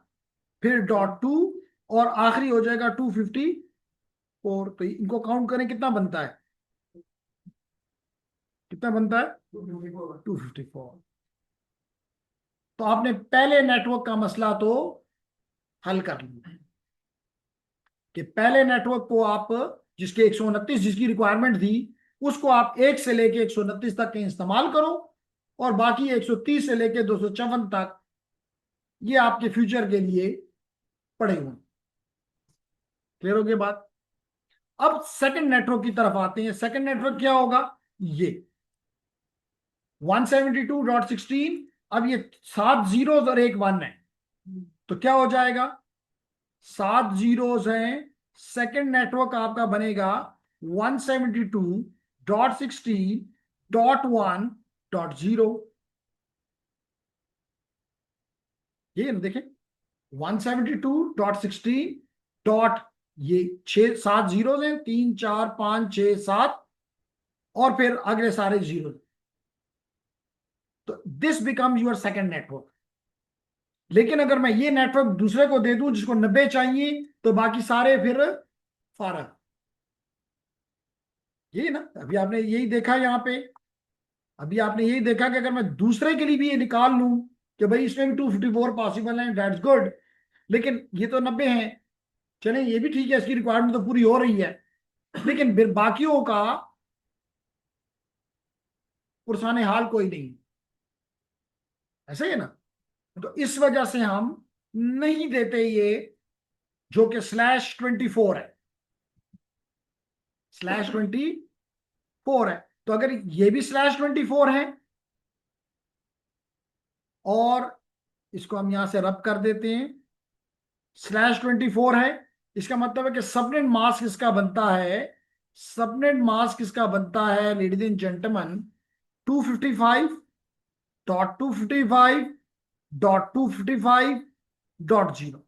फिर .2, और आखिरी हो जाएगा 254। तो इनको काउंट करें, कितना बनता है, कितना बनता है, 254। तो आपने पहले नेटवर्क का मसला तो हल कर लिया, कि पहले नेटवर्क को आप, जिसके 129 जिसकी रिक्वायरमेंट थी, उसको आप 1 से लेके 129 तक के इस्तेमाल करो, और बाकी 130 से लेके 254 तक ये आपके फ्यूचर के लिए पड़े हुए। क्लियर हो गया बात। अब सेकंड नेटवर्क की तरफ आते हैं। सेकंड नेटवर्क क्या होगा, ये 172.16, अब ये 7 जीरोस और एक 1 है, तो क्या हो जाएगा, 7 जीरोस हैं, सेकंड नेटवर्क आपका बनेगा 172.16.1.0। ये ना देखें, 172.16 डॉट, ये 6 7 जीरोस हैं, 3 4 5 6 7, और फिर अगले सारे जीरो। तो this become your second network. लेकिन अगर मैं ये नेटवर्क दूसरे को दे दूं जिसको 90 चाहिए, तो बाकी सारे फिर फारग। यही ना, अभी आपने यही देखा यहाँ पे, अभी आपने यही देखा कि अगर मैं दूसरे के लिए भी ये निकाल लूं कि भाई इसमें भी 254 पॉसिबल है, दैट्स गुड, लेकिन ये तो 90 है, चले ये भी ठीक है, इसकी रिक्वायरमेंट तो पूरी हो रही है, लेकिन फिर बाकियों का पुरसाने हाल कोई नहीं, ऐसे ही है ना। तो इस वजह से हम नहीं देते ये, जो कि /24 है, /24 है। तो अगर ये भी /24 है, और इसको हम यहां से रब कर देते हैं। /24 है, इसका मतलब है कि सबनेट मास्क इसका बनता है, सबनेट मास्क इसका बनता है लेडीज एंड जेंटलमैन 255.255.255.0।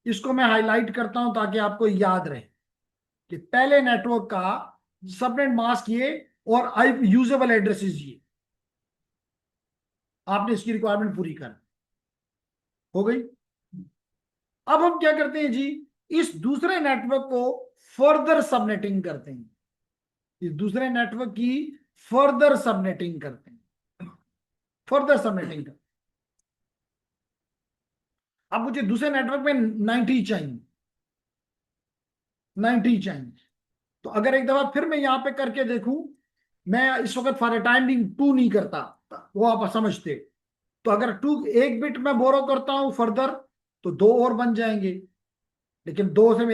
इसको मैं हाईलाइट करता हूं ताकि आपको याद रहे कि पहले नेटवर्क का सबनेट मास्क ये और आई यूजेबल एड्रेसेस ये, आपने इसकी रिक्वायरमेंट पूरी कर हो गई। अब हम क्या करते हैं जी, इस दूसरे नेटवर्क को फर्दर सबनेटिंग करते हैं, इस दूसरे नेटवर्क की फर्दर सबनेटिंग करते हैं, फर्दर सबनेटिंग करते हैं। अब मुझे दूसरे नेटवर्क में 90 चाहिए, 90 चाहिए। तो अगर एक दफा फिर मैं यहां पे करके देखूं, मैं इस वक्त फॉर ए टाइम बिंग 2 नहीं करता, वो आप समझते। तो अगर 2 एक बिट मैं बोरो करता हूं फर्दर, तो 2 और बन जाएंगे, लेकिन 2 से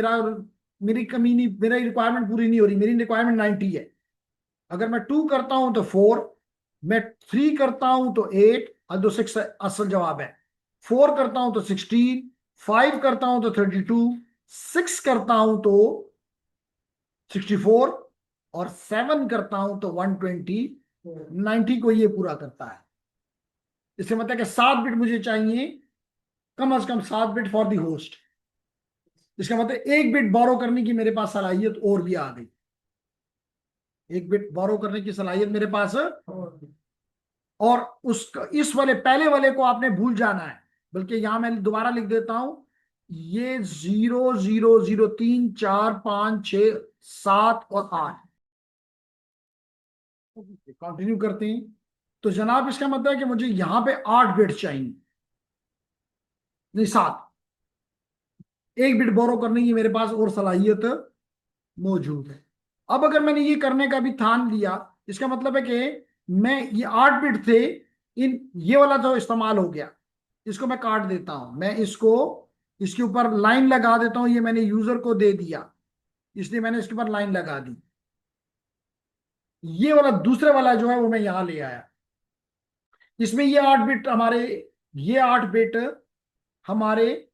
मेरी कमी नहीं, मेरी रिक्वायरमेंट पूरी नहीं हो रही, मेरी रिक्वायरमेंट 90 है। अगर मैं 2 करता हूं तो 4, मैं 3 करता हूं तो 8, और जो 6 असल जवाब है। 4 करता हूं तो 16, 5 करता हूं तो 32, 6 करता हूं तो 64, और 7 करता हूं तो 120। 90 को ये पूरा करता है। इससे मतलब कि 7 बिट मुझे चाहिए, कम से कम 7 बिट फॉर दी होस्ट। इसका मतलब 1 बिट बोरो करने की मेरे पास सलाहियत और भी आ गई, 1 बिट बोरो करने की सलाहियत मेरे पास। और उस इस वाले पहले वाले को आपने भूल जाना है, बल्कि यहां मैं दोबारा लिख देता हूं, ये 0 0 0 3 4 5 6 7 और 8। कंटिन्यू करते हैं। तो जनाब इसका मतलब है कि मुझे यहां पे 8 बिट चाहिए, नहीं 7। 1 बिट बोरो करने की मेरे पास और सलाहियत मौजूद है। अब अगर मैंने ये करने का भी ठान लिया, इसका मतलब है कि मैं ये 8 बिट थे, इन ये वाला तो इस्तेमाल हो गया, इसको मैं काट देता हूं, मैं इसको इसके ऊपर लाइन लगा देता हूं, ये मैंने यूजर को दे दिया, इसलिए मैंने इसके ऊपर लाइन लगा दी। ये वाला दूसरे वाला जो है वो मैं यहां ले आया, इसमें ये 8 बिट हमारे, ये 8 बिट हमारे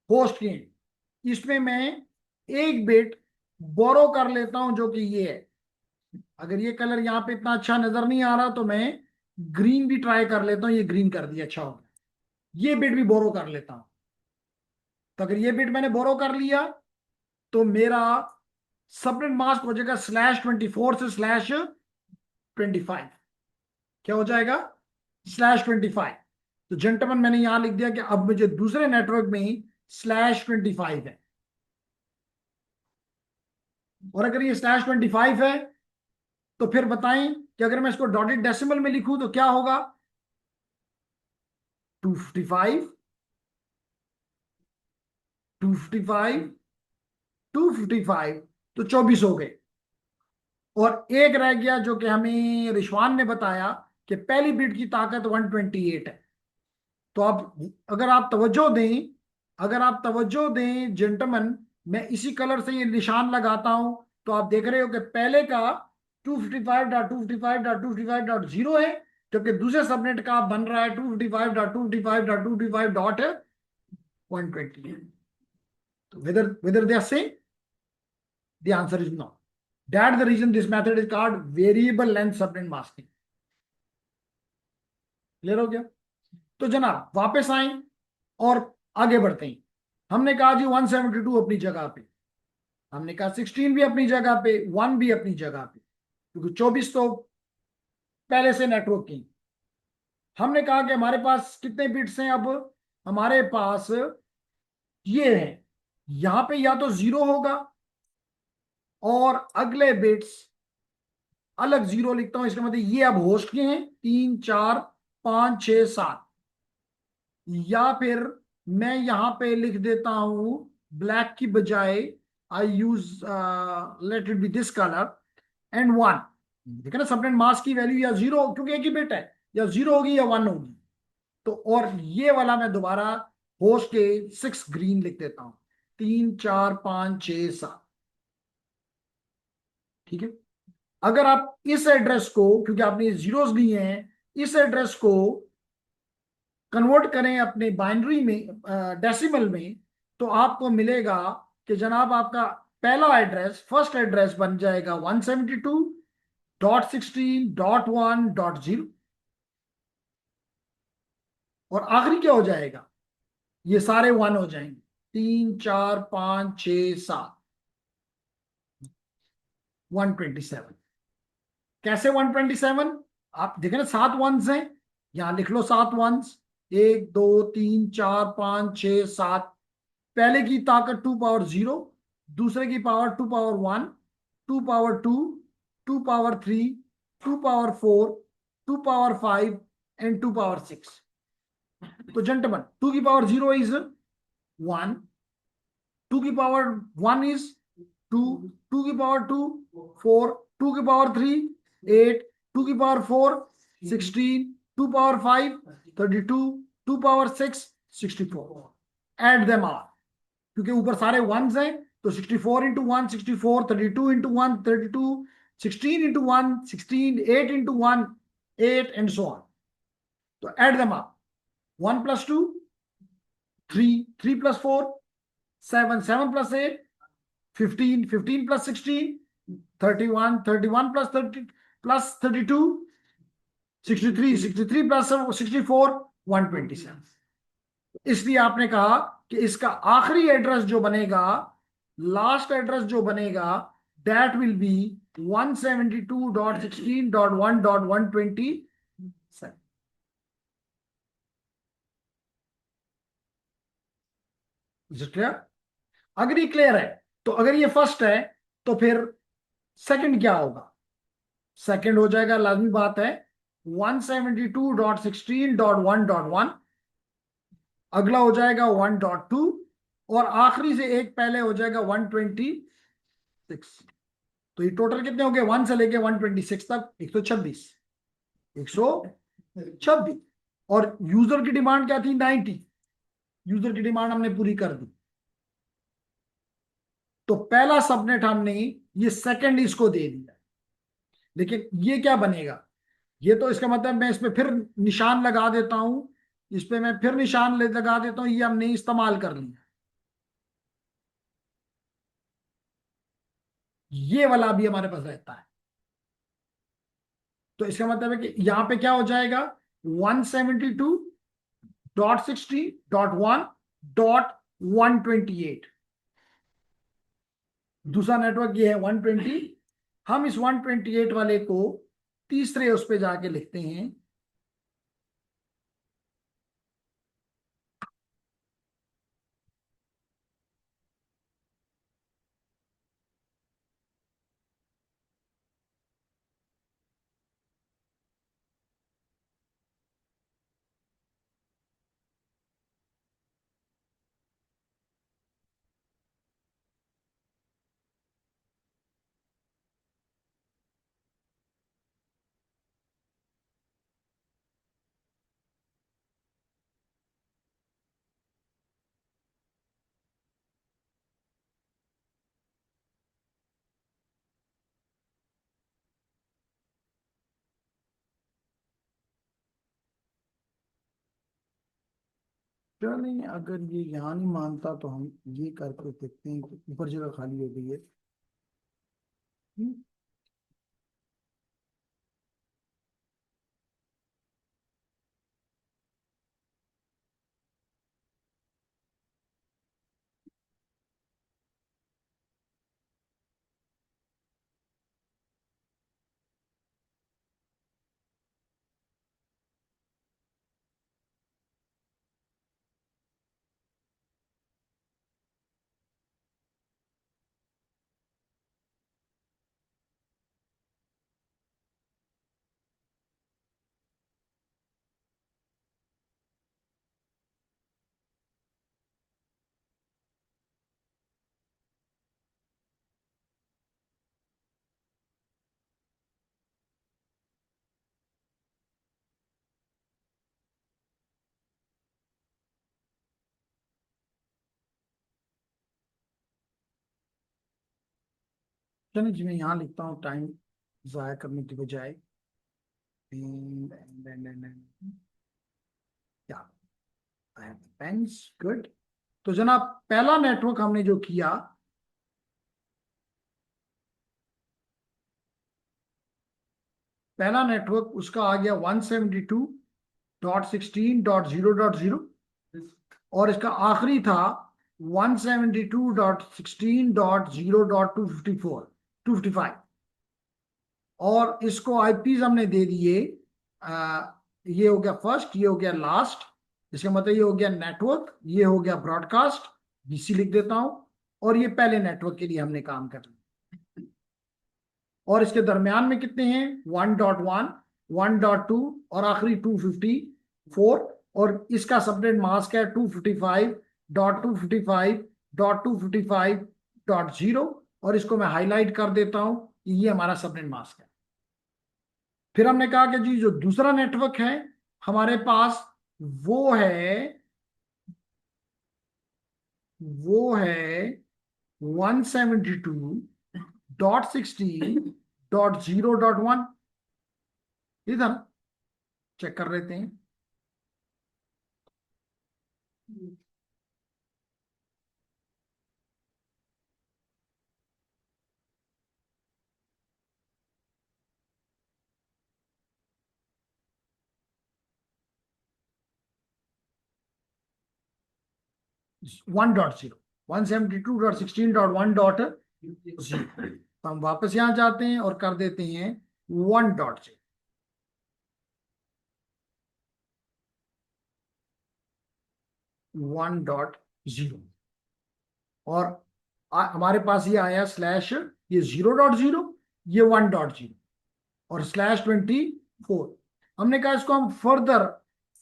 होस्ट के हैं। इसमें मैं 1 बिट बोरो कर लेता हूं जो कि ये है। अगर ये कलर यहाँ पे इतना अच्छा नजर नहीं आ रहा तो मैं ग्रीन भी ट्राई कर लेता हूँ, ये ग्रीन कर दिया, अच्छा हो गया। ये बिट भी बोरो कर लेता हूं। तो अगर ये बिट मैंने बोरो कर लिया तो मेरा सबनेट मास्क हो जाएगा /24 से /25। क्या हो जाएगा? /25। तो जेंटलमैन मैंने यहां लिख दिया कि अब मुझे दूसरे नेटवर्क में /25 है। और अगर ये /25 है तो फिर बताएं कि अगर मैं इसको डॉटेड डेसिमल में लिखूं तो क्या होगा? 255, 255, 255, तो 24 हो गए। और एक रह गया जो कि हमें रिशवान ने बताया कि पहली बिट की ताकत 128 है। तो आप अगर आप तवज्जो दें, अगर आप तवज्जो दें जेंटलमैन, मैं इसी कलर से ये निशान लगाता हूं, तो आप देख रहे हो कि पहले का 255.255.255.0 है, जबकि दूसरे सबनेट का बन रहा है 255.255.255.120 है। तो whether they are same, the answer is no. That's the reason this method is called variable length subnet masking. Clear हो गया? तो जनाब वापस आए और आगे बढ़ते हैं। हमने कहा जी 172 अपनी जगह पे, हमने कहा 16 भी अपनी जगह पे, 1 भी अपनी जगह पे, क्योंकि 24 तो पहले से नेटवर्क की। हमने कहा कि हमारे पास कितने बिट्स हैं, अब हमारे पास ये है, यहां पे या तो 0 होगा और अगले बिट्स अलग 0 लिखता हूं, इसका मतलब ये अब होस्ट के हैं 3 4 5 6 7। या फिर मैं यहां पे लिख देता हूं ब्लैक की बजाय, I use let it be this colour and 1। ठीक है ना, सबनेट मास्क की वैल्यू या 0, क्योंकि एक ही बिट है, या 0 होगी या 1 होगी। तो और ये वाला मैं दोबारा होस्ट के 6 ग्रीन लिख देता हूं, 3 4 5 6 7। ठीक है। अगर आप इस एड्रेस को, क्योंकि आपने जीरोस लिए हैं, इस एड्रेस को कन्वर्ट करें अपने बाइनरी में, डेसिमल में, तो आपको मिलेगा कि जनाब आपका पहला एड्रेस, फर्स्ट एड्रेस बन जाएगा 172.16.1.0, और आखिरी क्या हो जाएगा, ये सारे वन हो जाएंगे, 3 4 5 6 7, 127। कैसे 127? आप देखें ना, 7 वंस हैं, यहां लिख लो 7 वंस, 1 2 3 4 5 6 7। पहले की ताकत 2 पावर 0, दूसरे की power 2 power 1, 2 power 2, 2 power 3, 2 power 4, 2 power 5 and 2 power 6। तो जेंटलमैन, 2 की पावर 0 इज 1, 2 की पावर 1 इज 2, 2 की पावर 2 4, 2 की पावर 3 8, 2 की power 4 16, 2 power 5 32, 2 power 6 64। Add them are, क्योंकि ऊपर सारे वंस हैं, तो 64 × 1 64, 32 × 1 32, 16 × 1 16, 8 × 1 8 एंड सो ऑन। तो एड देम अप, 1 + 2 3, 3 + 4 7, 7 + 8 15, 15 + 16 31, 31 + 30 + 32 63, 63 + 64 127। इसलिए आपने कहा कि इसका आखिरी एड्रेस जो बनेगा, लास्ट एड्रेस जो बनेगा, दैट विल बी 172.16.1.127। क्लियर? अगर ये क्लियर है, तो अगर ये फर्स्ट है, तो फिर सेकंड क्या होगा? सेकंड हो जाएगा, लाजमी बात है, 172.16.1.1, अगला हो जाएगा 1.2, और आखिरी से एक पहले हो जाएगा 126। तो ये टोटल कितने हो गए, 1 से लेके 126 तक? 126, 126। और यूजर की डिमांड क्या थी? 90। यूजर की डिमांड हमने पूरी कर दी, तो पहला सबनेट हमने ये सेकंड इसको दे दिया। लेकिन ये क्या बनेगा, ये तो इसका मतलब मैं इसमें फिर निशान लगा देता हूं, इस पे मैं फिर निशान लगा देता हूं, ये हमने इस्तेमाल कर लिया। ये वाला भी हमारे पास रहता है। तो इसका मतलब है कि यहां पे क्या हो जाएगा, 172.60.1.128। दूसरा नेटवर्क ये है 120। हम इस 128 वाले को तीसरे उस पे जाके लिखते हैं, चलिए अगर ये यहाँ नहीं मानता तो हम ये करके देखते हैं कि ऊपर जगह खाली हो गई है। चलिए जी, मैं यहाँ लिखता हूँ टाइम जाया करने की बजाय। क्या पेन्स गुड। तो जनाब पहला नेटवर्क हमने जो किया, पहला नेटवर्क उसका आ गया 172.16.0.0, और इसका आखिरी था 172.16.0.254 255, और इसको आईपीज हमने दे दिए। ये हो गया फर्स्ट, ये हो गया लास्ट, इसका मतलब ये हो गया नेटवर्क, ये हो गया ब्रॉडकास्ट, बीसी लिख देता हूं, और ये पहले नेटवर्क के लिए हमने काम कर लिया। और इसके दरमियान में कितने हैं, 1.1, 1.2 और आखिरी 254, और इसका सबनेट मास्क है 255.255.255.0, और इसको मैं हाईलाइट कर देता हूं कि ये हमारा सबनेट मास्क है। फिर हमने कहा कि जी जो दूसरा नेटवर्क है हमारे पास, वो है 172.16.0.1। इधर चेक कर लेते हैं। One dot zero 172.16.1.0। तो हम वापस यहां जाते हैं और कर देते हैं 1.0। 1.0, और हमारे पास ये आया स्लैश, ये 0.0, ये 1.0 और /24। हमने कहा इसको हम फर्दर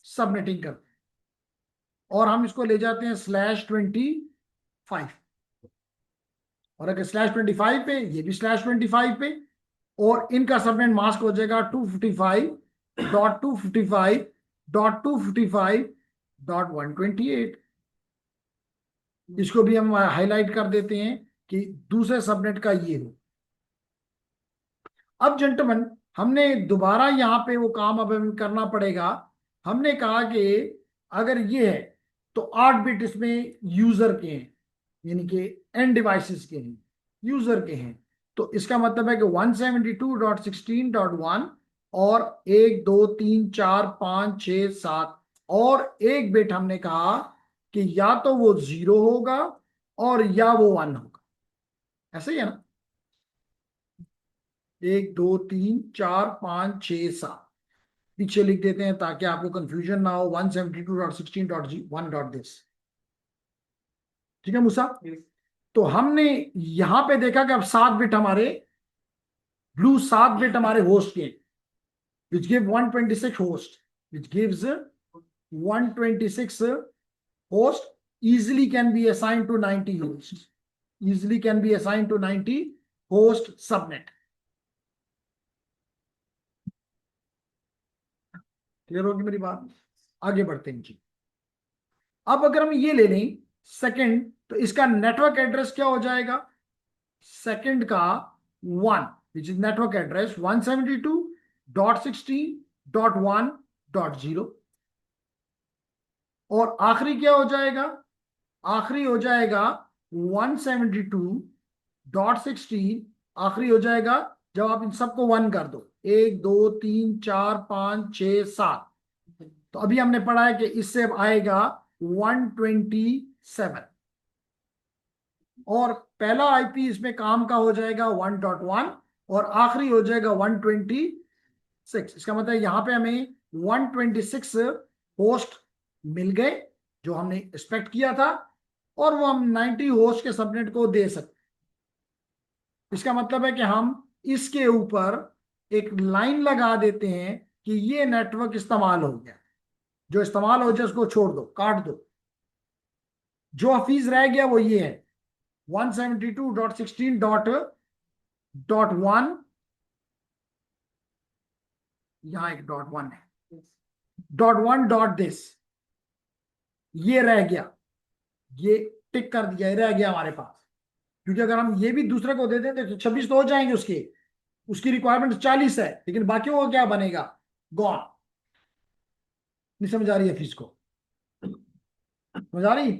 सबनेटिंग करते हैं, और हम इसको ले जाते हैं /25, और अगर /25 पे, ये भी /25 पे, और इनका सबनेट मास्क हो जाएगा 255.255.255.128। इसको भी हम हाईलाइट कर देते हैं कि दूसरे सबनेट का ये हो। अब जेंटलमैन, हमने दोबारा यहाँ पे वो काम अब हमें करना पड़ेगा। हमने कहा कि अगर ये है तो 8 बिट इसमें यूजर के हैं, यानी कि एंड डिवाइसेस के हैं, यूजर के हैं। तो इसका मतलब है कि 172.16.1 और 1 2 3 4 5 6 7 और एक बिट हमने कहा कि या तो वो 0 होगा और या वो 1 होगा। ऐसे ही है ना, 1 2 3 4 5 6 7 पीछे लिख देते हैं ताकि आपको कंफ्यूजन ना हो। 172.16.1 ठीक है मूसा। तो हमने यहां पे देखा कि अब 7 बिट हमारे ब्लू, 7 बिट हमारे होस्ट के, which give 126 host, which gives 126 host, easily can be assigned to 90 hosts, easily can be assigned to 90 host subnet। Clear होगी मेरी बात? आगे बढ़ते हैं जी। अब अगर हम ये ले लें सेकंड, तो इसका नेटवर्क एड्रेस क्या हो जाएगा? सेकंड का 1, विच इज नेटवर्क एड्रेस 172.16.1.0, और आखिरी क्या हो जाएगा? आखिरी हो जाएगा 172.16, आखिरी हो जाएगा जब आप इन सबको 1 कर दो, 1 2 3 4 5 6 7। तो अभी हमने पढ़ा है कि इससे अब आएगा 127, और पहला आईपी इसमें काम का हो जाएगा 1.1 और आखिरी हो जाएगा 126। इसका मतलब यहां पे हमें 126 होस्ट मिल गए जो हमने एक्सपेक्ट किया था, और वो हम 90 होस्ट के सबनेट को दे सकते। इसका मतलब है कि हम इसके ऊपर एक लाइन लगा देते हैं कि ये नेटवर्क इस्तेमाल हो गया, जो इस्तेमाल हो जाए उसको छोड़ दो, काट दो। जो हफीज रह गया वो ये है 172.16.1, यहां एक .1 है, .1 ये रह गया, ये टिक कर दिया, ये रह गया हमारे पास। क्योंकि अगर हम ये भी दूसरे को दे दें तो 26 तो हो जाएंगे, उसकी रिक्वायरमेंट 40 है, लेकिन बाकी वो क्या बनेगा? गॉन। नहीं समझ आ रही है फीस को? समझ आ रही?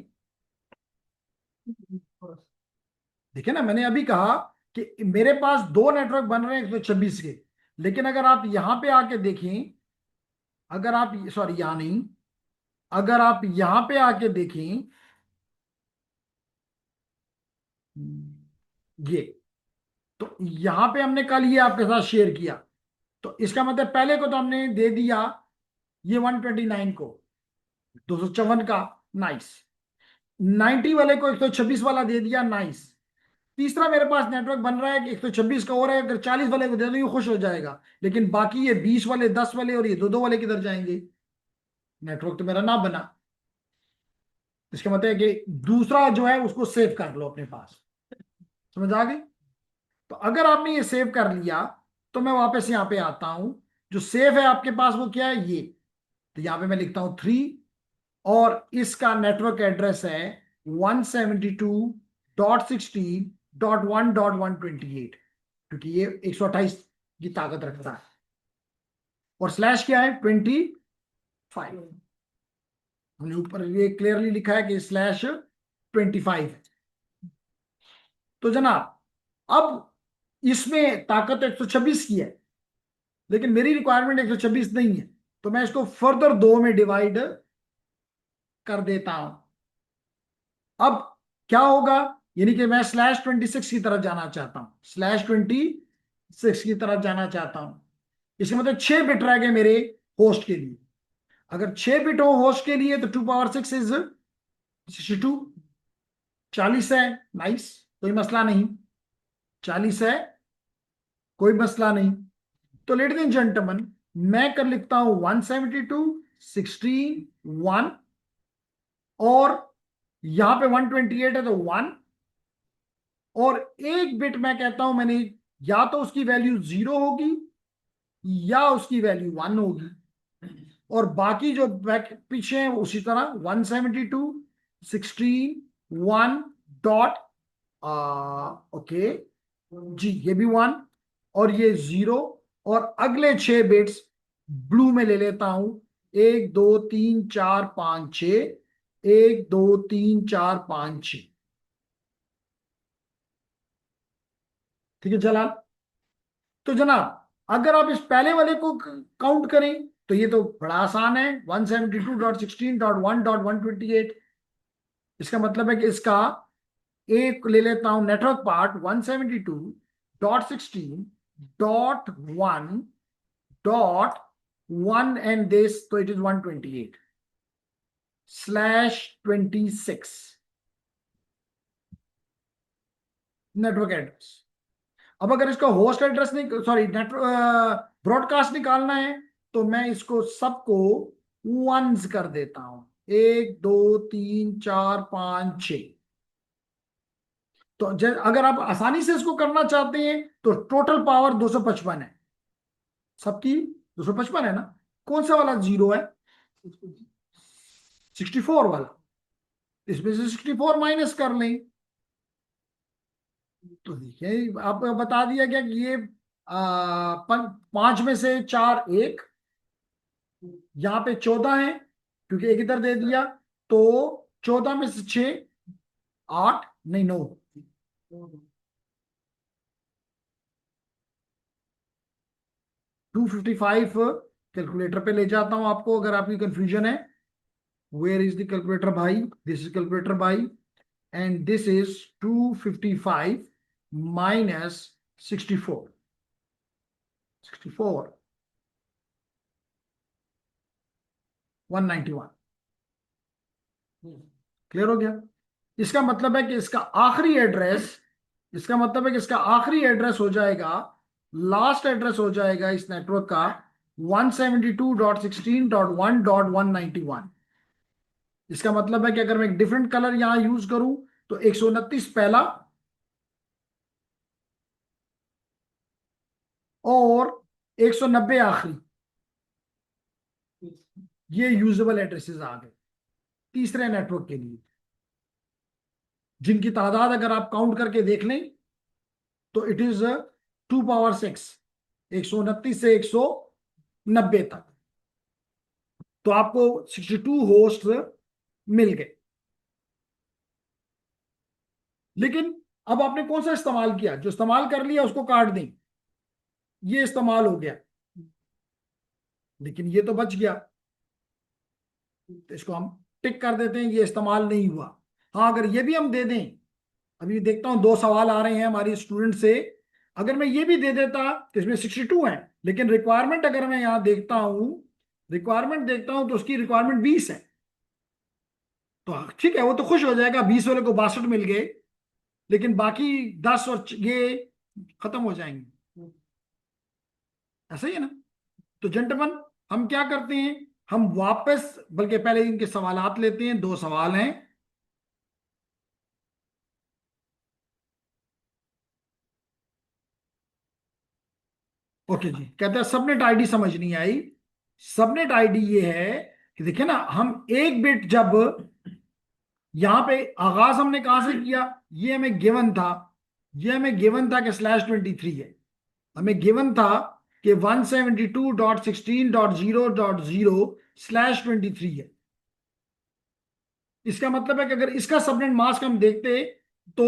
देखिए ना, मैंने अभी कहा कि मेरे पास दो नेटवर्क बन रहे हैं 126 के, लेकिन अगर आप यहां पे आके देखें, अगर आप, सॉरी यहां नहीं, अगर आप यहां पे आके देखें, ये, तो यहां पे हमने कल ये आपके साथ शेयर किया, तो इसका मतलब पहले को तो हमने दे दिया ये 129 को, 254 का, नाइस। 90 वाले को 126 वाला दे दिया, नाइस। तीसरा मेरे पास नेटवर्क बन रहा है कि 126 का हो रहा है, अगर 40 वाले को दे दो ये खुश हो जाएगा, लेकिन बाकी ये 20 वाले, 10 वाले और ये दो दो वाले किधर जाएंगे? नेटवर्क तो मेरा ना बना। इसका मतलब है कि दूसरा जो है उसको सेव कर लो अपने पास। समझ आ गई? तो अगर आपने ये सेव कर लिया, तो मैं वापस यहां पे आता हूं, जो सेव है आपके पास वो क्या है, ये। तो यहां पे मैं लिखता हूं 3, और इसका नेटवर्क एड्रेस है 172.16.1.128, क्योंकि ये 128 की ताकत रखता है, और स्लैश क्या है, 25। हमने ऊपर ये क्लियरली लिखा है कि स्लैश 25 है। तो जनाब, अब इसमें ताकत 126 की है, लेकिन मेरी रिक्वायरमेंट 126 नहीं है, तो मैं इसको फर्दर दो में डिवाइड कर देता हूं। अब क्या होगा, यानी कि मैं /26 की तरफ जाना चाहता हूं, /26 की तरफ जाना चाहता हूं। इसका मतलब 6 बिट रह गए मेरे होस्ट के लिए। अगर 6 बिट हो होस्ट के लिए, तो 2 पावर 6 इज 62, 40 है, नाइस, कोई मसला नहीं, 40 है, कोई मसला नहीं। तो लेडीज एंड जेंटलमैन, मैं कर लिखता हूं 172, 16, 1, और यहां पे 128 है तो 1, और एक बिट मैं कहता हूं मैंने, या तो उसकी वैल्यू 0 होगी या उसकी वैल्यू 1 होगी, और बाकी जो बैक पीछे हैं उसी तरह 172, 16, 1 डॉट, ओके जी, ये भी 1 और ये 0, और अगले 6 बिट्स ब्लू में ले लेता हूं, 1 2 3 4 5 6, 1 2 3 4 5 6। ठीक है जलाल? तो जनाब, अगर आप इस पहले वाले को काउंट करें, तो ये तो बड़ा आसान है, 172.16.1.128। इसका मतलब है कि इसका एक ले लेता हूं नेटवर्क पार्ट, 172.16.1.1, एंड दिस, तो इट इज 128/26 नेटवर्क एड्रेस। अब अगर इसका होस्ट एड्रेस नहीं, सॉरी, नेटवर्क ब्रॉडकास्ट निकालना है, तो मैं इसको सबको वंस कर देता हूं, 1 2 3 4 5 6। तो अगर आप आसानी से इसको करना चाहते हैं, तो टोटल पावर 255 है सबकी, 255 है ना? कौन सा वाला 0 है? 64 वाला। इसमें से 64 माइनस कर लें, तो देखिए आप बता दिया गया कि ये 5 में से 4 1, यहाँ पे 14 है क्योंकि एक इधर दे दिया, तो 14 में से 6 8, नहीं 9, 255 कैलकुलेटर पे ले जाता हूं आपको, अगर आपकी कंफ्यूजन है। वेयर इज द कैलकुलेटर भाई? दिस इज कैलकुलेटर भाई, and this is 255 minus 64, 64, 191। Clear हो गया? इसका मतलब है कि इसका आखिरी एड्रेस, इसका मतलब है कि इसका आखिरी एड्रेस हो जाएगा, लास्ट एड्रेस हो जाएगा इस नेटवर्क का 172.16.1.191। इसका मतलब है कि अगर मैं एक डिफरेंट कलर यहां यूज करूं, तो 129 पहला और 190 आखिरी, ये यूजेबल एड्रेसेस आ गए तीसरे नेटवर्क के लिए, जिनकी तादाद अगर आप काउंट करके देख लें, तो इट इज 2 पावर 6, 129 से 90 तक, तो आपको 62 होस्ट मिल गए। लेकिन अब आपने कौन सा इस्तेमाल किया? जो इस्तेमाल कर लिया उसको काट दें, ये इस्तेमाल हो गया, लेकिन ये तो बच गया, तो इसको हम टिक कर देते हैं, ये इस्तेमाल नहीं हुआ। हाँ, अगर ये भी हम दे दें, अभी देखता हूं 2 सवाल आ रहे हैं हमारी स्टूडेंट से, अगर मैं ये भी दे देता तो इसमें 62 है, लेकिन रिक्वायरमेंट अगर मैं यहां देखता हूं, रिक्वायरमेंट देखता हूं तो उसकी रिक्वायरमेंट 20 है, तो ठीक है, वो तो खुश हो जाएगा, 20 वाले को 62 मिल गए, लेकिन बाकी 10 और ये खत्म हो जाएंगे। ऐसा ही है ना? तो जेंटलमैन, हम क्या करते हैं, हम वापस, बल्कि पहले इनके सवालात लेते हैं, 2 सवाल हैं। ओके जी, कहते हैं सबनेट आईडी समझ नहीं आई। सबनेट आईडी ये है कि देखिए ना, हम एक बिट जब यहां पे आगाज हमने कहां से किया, ये हमें गिवन था, ये हमें गिवन था कि /23 है, हमें गिवन था कि 172.16.0.0/23 है। इसका मतलब है कि अगर इसका सबनेट मास्क हम देखते तो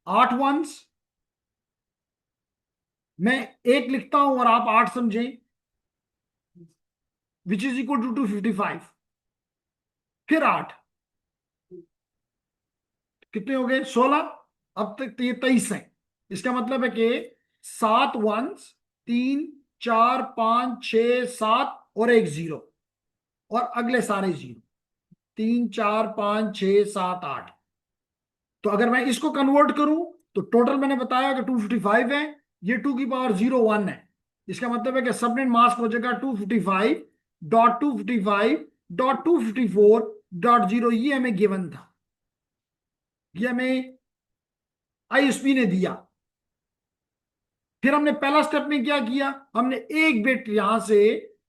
8 वंस, मैं 1 लिखता हूं और आप 8 समझें, विच इज इक्वल टू 255, फिर 8, कितने हो गए? 16। अब तक तो ये 23 है। इसका मतलब है कि 7 वंस, 3 4 5 6 7 और एक जीरो, और अगले सारे जीरो, 3 4 5 6 7 8। तो अगर मैं इसको कन्वर्ट करूं तो टोटल मैंने बताया कि 255 है, ये 2 की पावर 0 1 है। इसका मतलब है कि सबनेट मास्क हो जाएगा 255.255.254.0। ये हमें गिवन था, ये हमें आईएसपी ने दिया। फिर हमने पहला स्टेप में क्या किया, हमने एक बिट यहां से,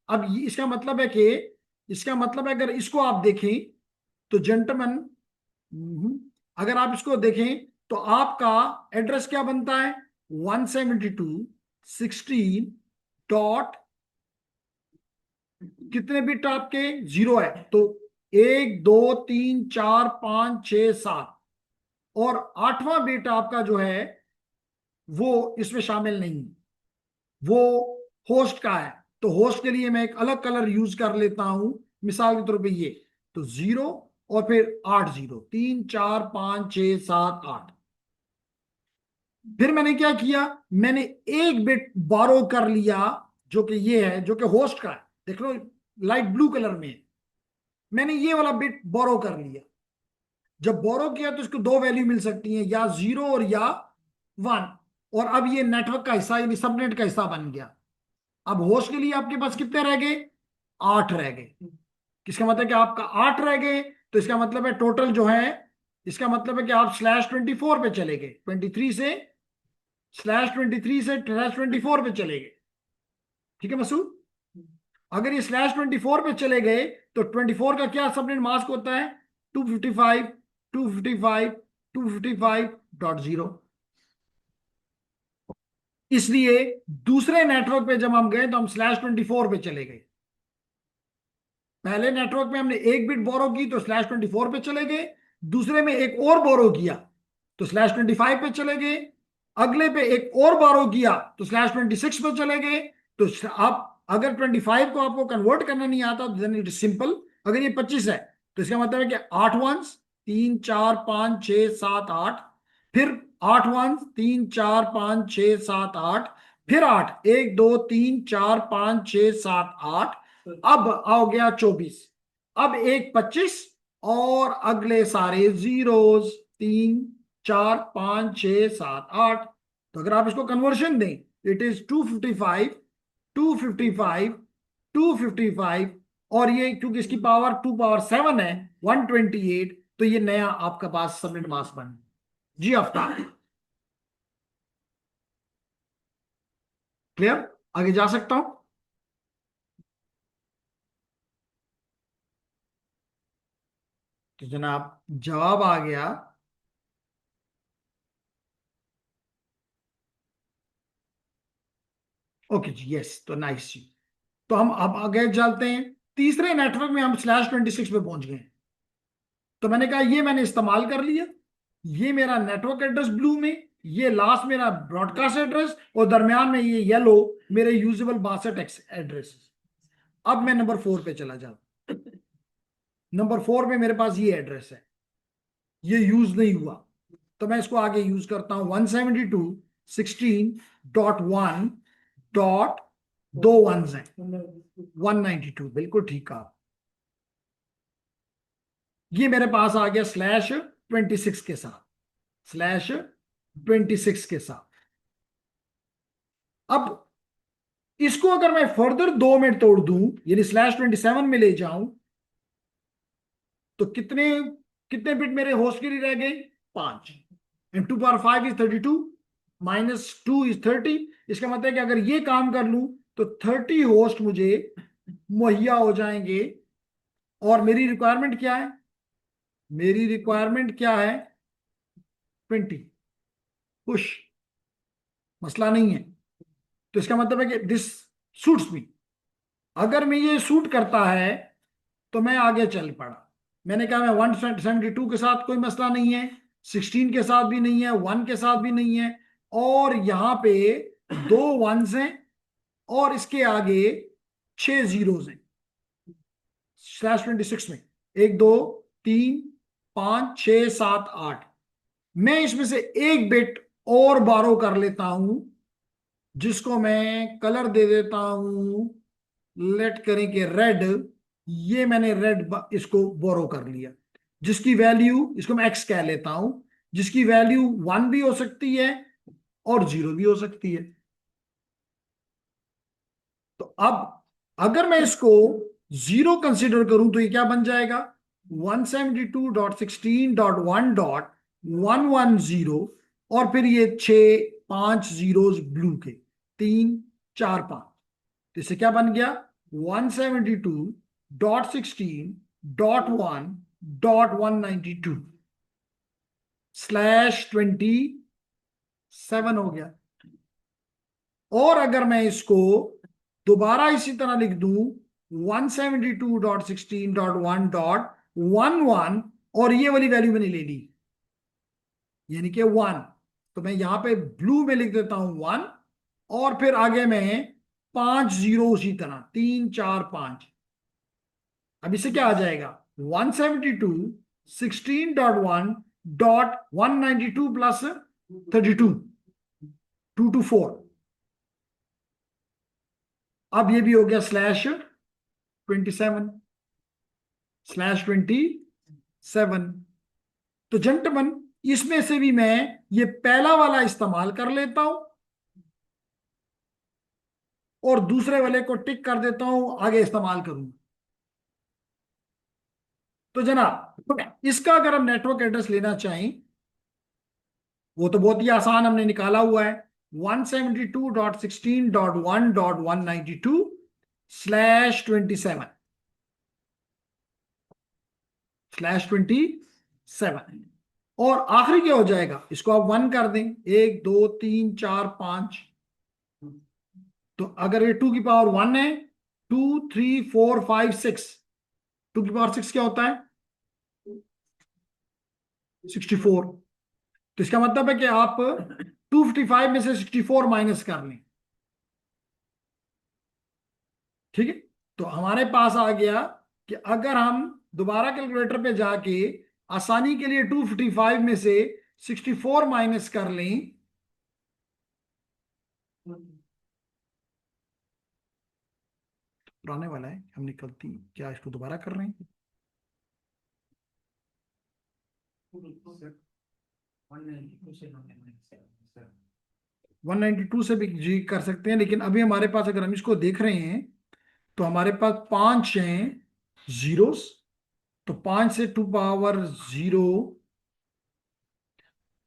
अब इसका मतलब है कि, इसका मतलब है अगर इसको आप देखें तो जेंटलमैन, अगर आप इसको देखें तो आपका एड्रेस क्या बनता है, 172.16 कितने बिट आपके? 0 है, तो 1 2 3 4 5 6 7, और 8वां बिट आपका जो है वो इसमें शामिल नहीं, वो होस्ट का है। तो होस्ट के लिए मैं एक अलग कलर यूज कर लेता हूं, मिसाल के तौर पे ये, तो 0 और फिर 8 0, 3 4 5 6 7 8। फिर मैंने क्या किया, मैंने एक बिट बोरो कर लिया, जो कि ये है, जो कि होस्ट का है, देख लो लाइट ब्लू कलर में है। मैंने ये वाला बिट बोरो कर लिया। जब बोरो किया तो इसको 2 वैल्यू मिल सकती हैं, या 0 और या 1, और अब ये नेटवर्क का हिस्सा यानी सबनेट का हिस्सा बन गया। अब होस्ट के लिए आपके पास कितने रह गए? 8 रह गए। किसका मतलब कि आपका 8 रह गए, तो इसका मतलब है टोटल जो है, इसका मतलब है कि आप /24 पे चले गए, 23 से /24 पे चले गए। ठीक है मसूद? अगर ये /24 पे चले गए तो 24 का क्या सबनेट मास्क होता है? 255, 255, 255.0। इसलिए दूसरे नेटवर्क पे जब हम गए तो हम /24 पे चले गए। पहले नेटवर्क में हमने एक बिट बोरो की तो /24 पे चले गए, दूसरे में एक और बोरो किया तो /25 पे चले गए, अगले पे एक और बोरो किया तो /26 पे चले गए। तो आप अगर 25 को आपको कन्वर्ट करना नहीं आता तो देन इट इज सिंपल। अगर ये 25 है तो इसका मतलब है कि 8 वंस, 3 4 5 6 7 8, फिर 8 वंस, 3 4 5 6 7 8, फिर 8, 1 2 3 4 5 6 7 8, अब आओ गया 24, अब एक 25, और अगले सारे जीरोस, 3 4 5 6 7 8। तो अगर आप इसको कन्वर्शन दें, इट इज 255, 255, 255, और ये क्योंकि इसकी पावर 2 पावर 7 है, 128, तो ये नया आपका पास सबनेट मास्क बन। जी आफ्ताब, क्लियर? आगे जा सकता हूं? तो जनाब, जवाब आ गया। ओके जी, यस, तो नाइस जी। तो हम अब आगे चलते हैं, तीसरे नेटवर्क में हम /26 पे पहुंच गए। तो मैंने कहा ये मैंने इस्तेमाल कर लिया, ये मेरा नेटवर्क एड्रेस ब्लू में, ये लास्ट मेरा ब्रॉडकास्ट एड्रेस, और दरमियान में ये येलो मेरे यूजेबल 62 एड्रेस। अब मैं नंबर 4 पे चला जाऊं। नंबर 4 में मेरे पास ये एड्रेस है, ये यूज नहीं हुआ, तो मैं इसको आगे यूज करता हूं। 172.16.1 दो वंस हैं, 192, बिल्कुल ठीक कहा। ये मेरे पास आ गया /26 के साथ, /26 के साथ। अब इसको अगर मैं फर्दर 2 में तोड़ दूं, यानी /27 में ले जाऊं, तो कितने कितने बिट मेरे होस्ट के लिए रह गए? 5। And 2 power 5 is 32, -2 is 30। इसका मतलब है कि अगर ये काम कर लूं तो 30 होस्ट मुझे मुहैया हो जाएंगे। और मेरी रिक्वायरमेंट क्या है? मेरी रिक्वायरमेंट क्या है? 20 पुश, मसला नहीं है। तो इसका मतलब है कि दिस सूट्स मी। अगर मैं ये सूट करता है तो मैं आगे चल पड़ा। मैंने कहा मैं 172 के साथ कोई मसला नहीं है, 16 के साथ भी नहीं है, 1 के साथ भी नहीं है, और यहां पे 2 1s हैं और इसके आगे 6 zeros हैं /26 में। 1 2 3 5 6 7 8। मैं इसमें से एक बिट और बारो कर लेता हूं, जिसको मैं कलर दे देता हूं, लेट करें कि रेड। ये मैंने रेड इसको बोरो कर लिया, जिसकी वैल्यू, इसको मैं एक्स कह लेता हूं, जिसकी वैल्यू 1 भी हो सकती है और 0 भी हो सकती है। तो अब अगर मैं इसको 0 कंसिडर करूं तो ये क्या बन जाएगा? 172.16.1.110, और फिर ये 5 जीरोस ब्लू के, 3 4 5। तो इससे क्या बन गया? 172.16.1.192 /27 हो गया। और अगर मैं इसको दोबारा इसी तरह लिख दूं, 172.16.1.11, और ये वाली वैल्यू मैंने ले ली, यानी कि 1, तो मैं यहां पे ब्लू में लिख देता हूं 1, और फिर आगे में 5 जीरो उसी तरह, 3 4 5। अब इससे क्या आ जाएगा? 172.16.1.192 प्लस 32, 2 to 4। अब ये भी हो गया /27, /27। तो जेंटलमैन, इसमें से भी मैं ये पहला वाला इस्तेमाल कर लेता हूं और दूसरे वाले को टिक कर देता हूं, आगे इस्तेमाल करूंगा। तो जनाब, इसका अगर हम नेटवर्क एड्रेस लेना चाहें, वो तो बहुत ही आसान हमने निकाला हुआ है। 172.16.1.192 /27। और आखिरी क्या हो जाएगा? इसको आप 1 कर दें, 1 2 3 4 5। तो अगर ये 2 की पावर 1 है, 2 3 4 5 6, 2 की पावर 6 क्या होता है? 64। तो इसका मतलब है कि आप 255 में से 64 माइनस कर लें। ठीक है, तो हमारे पास आ गया कि अगर हम दोबारा कैलकुलेटर पे जाके आसानी के लिए 255 में से 64 माइनस कर लें, पुराने वाला है, हमने गलती क्या इसको दोबारा कर रहे हैं? 192 से भी जी कर सकते हैं, लेकिन अभी हमारे पास अगर हम इसको देख रहे हैं तो हमारे पास 5 हैं जीरोस। तो 5 से 2 पावर 0,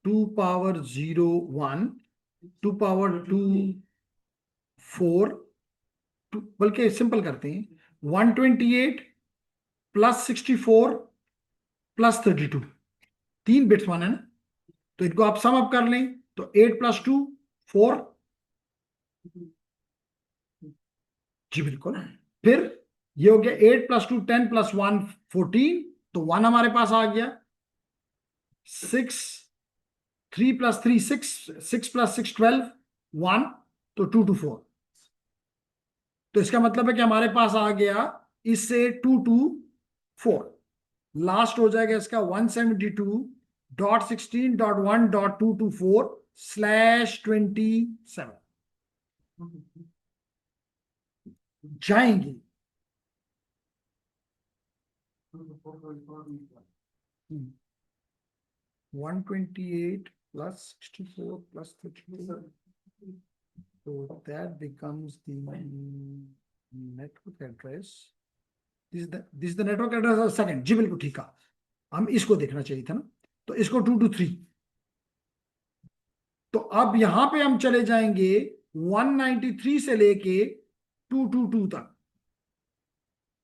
2 पावर 0 1, 2 पावर 2 4, बल्कि सिंपल करते हैं, 128 +64 +32, 3 बिट्स वन है ना। तो इनको आप सम अप कर लें, तो 8 + 2 4, जी बिल्कुल। फिर ये हो गया 8 + 2 10 + 1 14, तो 1 हमारे पास आ गया। 6 3 + 3 6, 6 + 6 12, 1, तो 2 to 4। तो इसका मतलब है कि हमारे पास आ गया इससे 2 to 4। लास्ट हो जाएगा इसका 172.16.1.224/27 जाएंगी। 128 + 64 + 32, so that becomes the network address। This the network address second. जी बिल्कुल ठीक है, हम इसको देखना चाहिए था ना। तो इसको 2 to 3। तो अब यहां पे हम चले जाएंगे 193 से लेके 222 तक,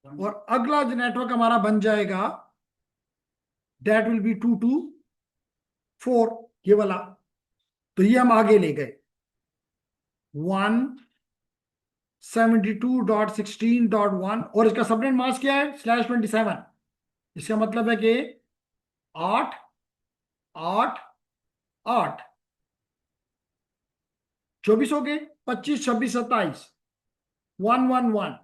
और अगला जो नेटवर्क हमारा बन जाएगा दैट विल बी 224, ये वाला। तो ये हम आगे ले गए 172.16.1, और इसका सबनेट मास्क क्या है /27। इसका मतलब है कि 8 8 8 24 हो गए, 25 26 27, 111,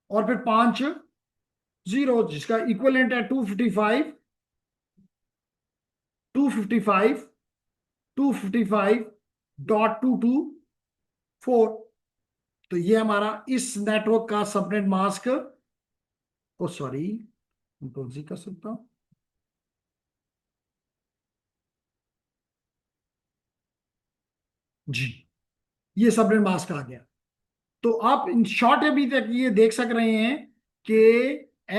और फिर 5 0, जिसका इक्वलेंट है 255 255 255.224। तो ये हमारा इस नेटवर्क का सबनेट मास्क, ओ सॉरी, कंट्रोल जी कर सकता हूं। जी, ये सबनेट मास्क आ गया। तो आप इन शॉर्ट अभी तक ये देख सक रहे हैं कि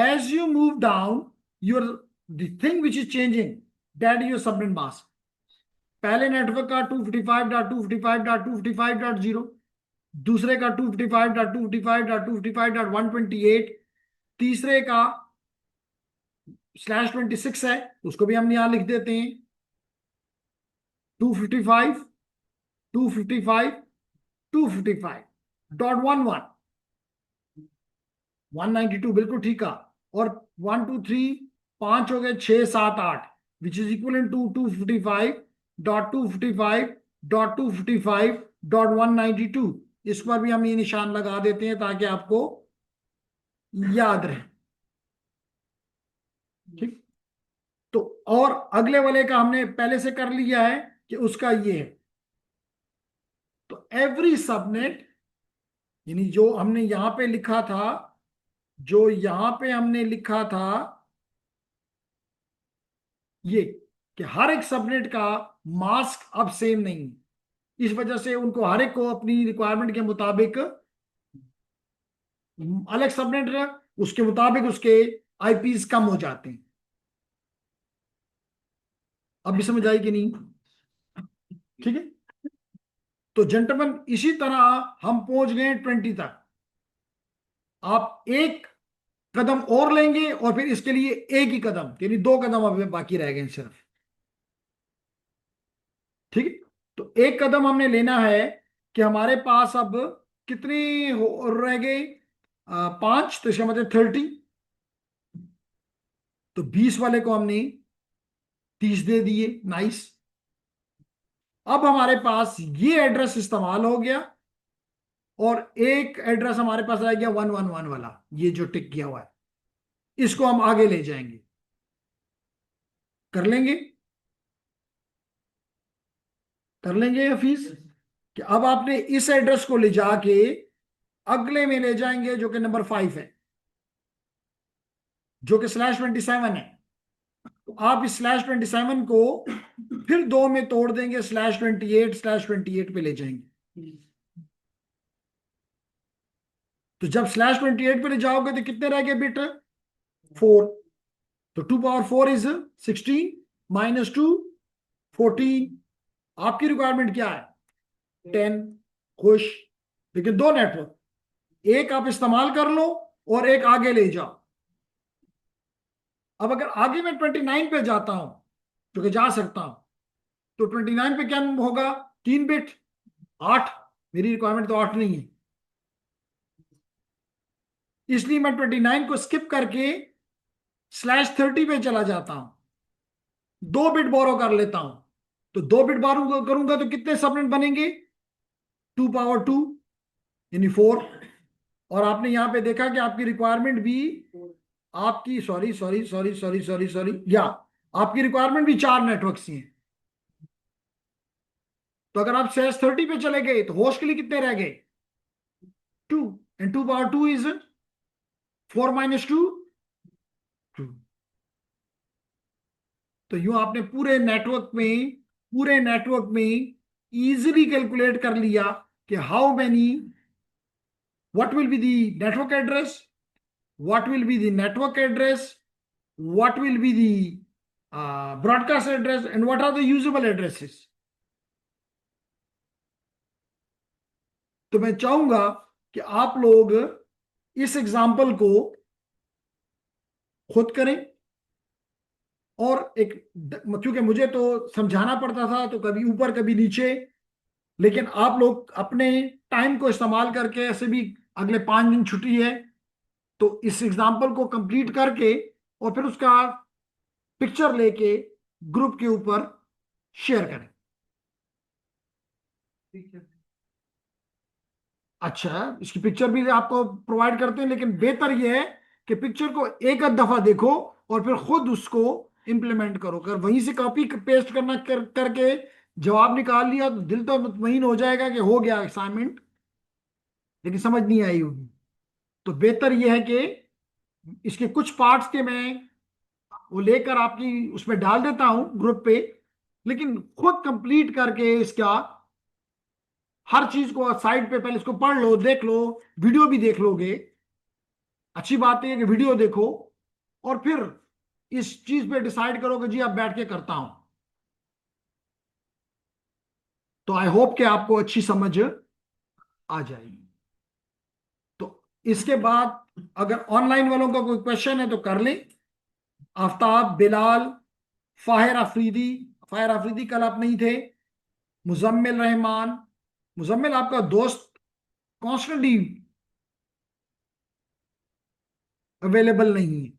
as you move down your the thing which is changing, that is your subnet mask. पहले नेटवर्क का 255.255.255.0, दूसरे का 255.255.255.128, तीसरे का /26 है, उसको भी हम यहां लिख देते हैं 255 255 255.11 192, बिल्कुल ठीक है। और 1 2 3 5 हो गए, 6 7 8, विच इज इक्वल टू 255.255.255.192। इस पर भी हम ये निशान लगा देते हैं ताकि आपको याद रहे। ठीक। तो और अगले वाले का हमने पहले से कर लिया है कि उसका ये है। तो एवरी सबनेट, यानी जो हमने यहां पे लिखा था, जो यहां पे हमने लिखा था ये, कि हर एक सबनेट का मास्क अब सेम नहीं है। इस वजह से उनको हर एक को अपनी रिक्वायरमेंट के मुताबिक अलग सबनेट, उसके मुताबिक उसके आईपीस कम हो जाते हैं। अब भी समझ आई कि नहीं? ठीक है। तो जेंटलमैन, इसी तरह हम पहुंच गए 20 तक। आप एक कदम और लेंगे और फिर इसके लिए एक ही कदम, यानी 2 कदम अभी बाकी रह गए सिर्फ। ठीक है। तो एक कदम हमने लेना है कि हमारे पास अब कितने रह गए, 5, तो इसका मतलब 30। तो 20 वाले को हमने 30 दे दिए, नाइस। अब हमारे पास ये एड्रेस इस्तेमाल हो गया, और एक एड्रेस हमारे पास रह गया 111 वाला, ये जो टिक किया हुआ है, इसको हम आगे ले जाएंगे। कर लेंगे, कर लेंगे हफीज। कि अब आपने इस एड्रेस को ले जाके अगले में ले जाएंगे जो कि नंबर 5 है, जो कि /27 है। तो आप इस /27 को फिर 2 में तोड़ देंगे, /28 पे ले जाएंगे। तो जब /28 पे ले जाओगे तो कितने रह गए बिट? 4। तो 2 × 4 इज 16, -2 14। आपकी रिक्वायरमेंट क्या है? 10। खुश। लेकिन 2 नेटवर्क, एक आप इस्तेमाल कर लो और एक आगे ले जाओ। अब अगर आगे मैं 29 पे जाता हूं, जो कि जा सकता हूं, तो 29 पे क्या होगा? 3 बिट 8। मेरी रिक्वायरमेंट तो 8 नहीं है। इसलिए मैं 29 को स्किप करके /30 पे चला जाता हूं, 2 बिट बोरो कर लेता हूं। तो 2 बिट बोरो करूंगा तो कितने सबनेट बनेंगे? 2 पावर 2 यानी 4। और आपने यहां पे देखा कि आपकी रिक्वायरमेंट भी, आपकी sorry sorry sorry sorry sorry sorry या आपकी रिक्वायरमेंट भी 4 नेटवर्क की है। तो अगर आप /30 पे चले गए तो होस्ट के लिए कितने रह गए? 2, एंड 2 पावर 2 इज 4 - 2, 2। तो यूं आपने पूरे नेटवर्क में इजीली कैलकुलेट कर लिया कि how many, what will be the network address, what will be the network address, what will be the broadcast address, and what are the usable addresses। तो मैं चाहूंगा कि आप लोग इस एग्जाम्पल को खुद करें, और एक, क्योंकि मुझे तो समझाना पड़ता था तो कभी ऊपर कभी नीचे, लेकिन आप लोग अपने टाइम को इस्तेमाल करके, ऐसे भी अगले 5 दिन छुट्टी है, तो इस एग्जाम्पल को कंप्लीट करके और फिर उसका पिक्चर लेके ग्रुप के ऊपर शेयर करें। अच्छा, इसकी पिक्चर भी आपको प्रोवाइड करते हैं, लेकिन बेहतर यह है कि पिक्चर को एक आध दफा देखो और फिर खुद उसको इंप्लीमेंट करो। अगर वहीं से कॉपी पेस्ट करके जवाब निकाल लिया तो दिल तो मुतमईन हो जाएगा कि हो गया असाइनमेंट, लेकिन समझ नहीं आई होगी। तो बेहतर यह है कि इसके कुछ पार्ट्स के मैं वो लेकर आपकी उसमें डाल देता हूं ग्रुप पे, लेकिन खुद कंप्लीट करके इसका हर चीज को साइड पे पहले इसको पढ़ लो, देख लो, वीडियो भी देख लोगे। अच्छी बात है कि वीडियो देखो और फिर इस चीज पे डिसाइड करो कि जी अब बैठ के करता हूं। तो आई होप कि आपको अच्छी समझ आ जाएगी। तो इसके बाद अगर ऑनलाइन वालों का कोई क्वेश्चन है तो कर लें। आफ्ताब, बिलाल, फाहिर अफरीदी कल आप नहीं थे। मुजम्मिल रहमान, मुजम्मिल आपका दोस्त कॉन्स्टेंटली अवेलेबल नहीं है।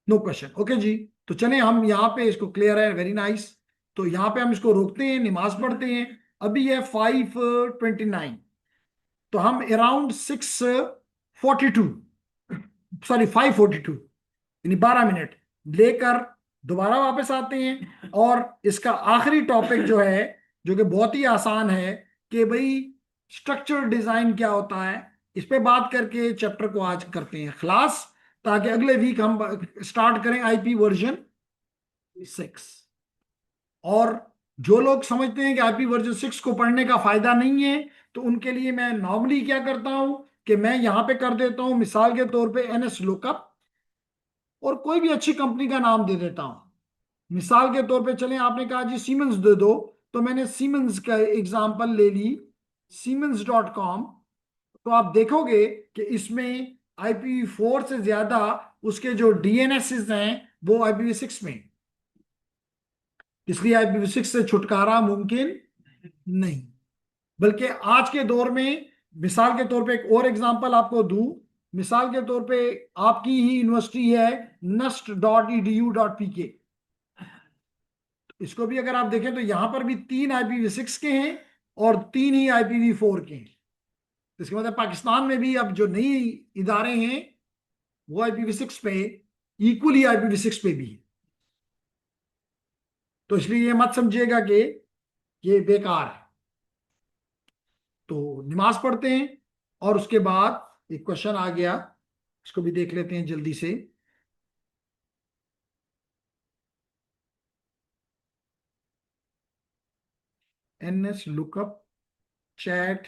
नो क्वेश्चन, ओके जी। तो चलें हम यहाँ पे, इसको क्लियर है, वेरी नाइस। तो यहाँ पे हम इसको रोकते हैं, नमाज पढ़ते हैं। अभी है 5:29, तो हम अराउंड 6:42, सॉरी 5:42 यानी 12 मिनट लेकर दोबारा वापस आते हैं। और इसका आखिरी टॉपिक जो है, जो कि बहुत ही आसान है, कि भाई स्ट्रक्चर डिजाइन क्या होता है, इस पे बात करके चैप्टर को आज करते हैं क्लास, ताकि अगले वीक हम स्टार्ट करें IP वर्जन 6। और जो लोग समझते हैं कि IP वर्जन 6 को पढ़ने का फायदा नहीं है, तो उनके लिए मैं नॉर्मली क्या करता हूं कि मैं यहां पे कर देता हूं, मिसाल के तौर पे NS लुकअप, और कोई भी अच्छी कंपनी का नाम दे देता हूं। मिसाल के तौर पे चलें, आपने कहा जी सीमेंस दे दो, तो मैंने सीमेंस का एग्जांपल ले ली, siemens.com। तो आप देखोगे कि इसमें IPv4 से ज्यादा उसके जो DNS हैं वो IPv6 में, इसलिए IPv6 से छुटकारा मुमकिन नहीं। बल्कि आज के दौर में, मिसाल के तौर पे एक और एग्जांपल आपको दूं, मिसाल के तौर पे आपकी ही यूनिवर्सिटी है nust.edu.pk, इसको भी अगर आप देखें तो यहां पर भी 3 IPv6 के हैं और 3 ही IPv4 के हैं। तो इसका मतलब पाकिस्तान में भी अब जो नई इदारे हैं वो IPv6 पे, इक्वली IPv6 पे भी है। तो इसलिए ये मत समझिएगा कि ये बेकार है। तो नमाज पढ़ते हैं और उसके बाद एक क्वेश्चन आ गया, इसको भी देख लेते हैं जल्दी से। NS लुकअप चैट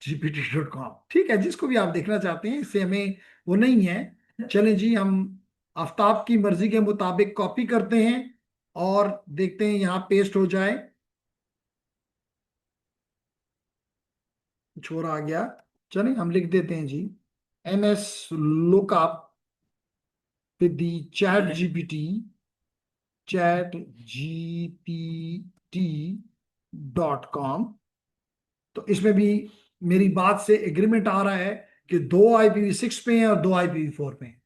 GPT.com, ठीक है, जिसको भी आप देखना चाहते हैं, इससे हमें वो नहीं है। चलें जी, हम आफ्ताब की मर्जी के मुताबिक कॉपी करते हैं और देखते हैं यहाँ पेस्ट हो जाए। कुछ और आ गया, चलें हम लिख देते हैं जी, NS lookup with the chat GPT.com। तो इसमें भी मेरी बात से एग्रीमेंट आ रहा है कि दो IPv6 पे हैं और दो IPv4 पे हैं।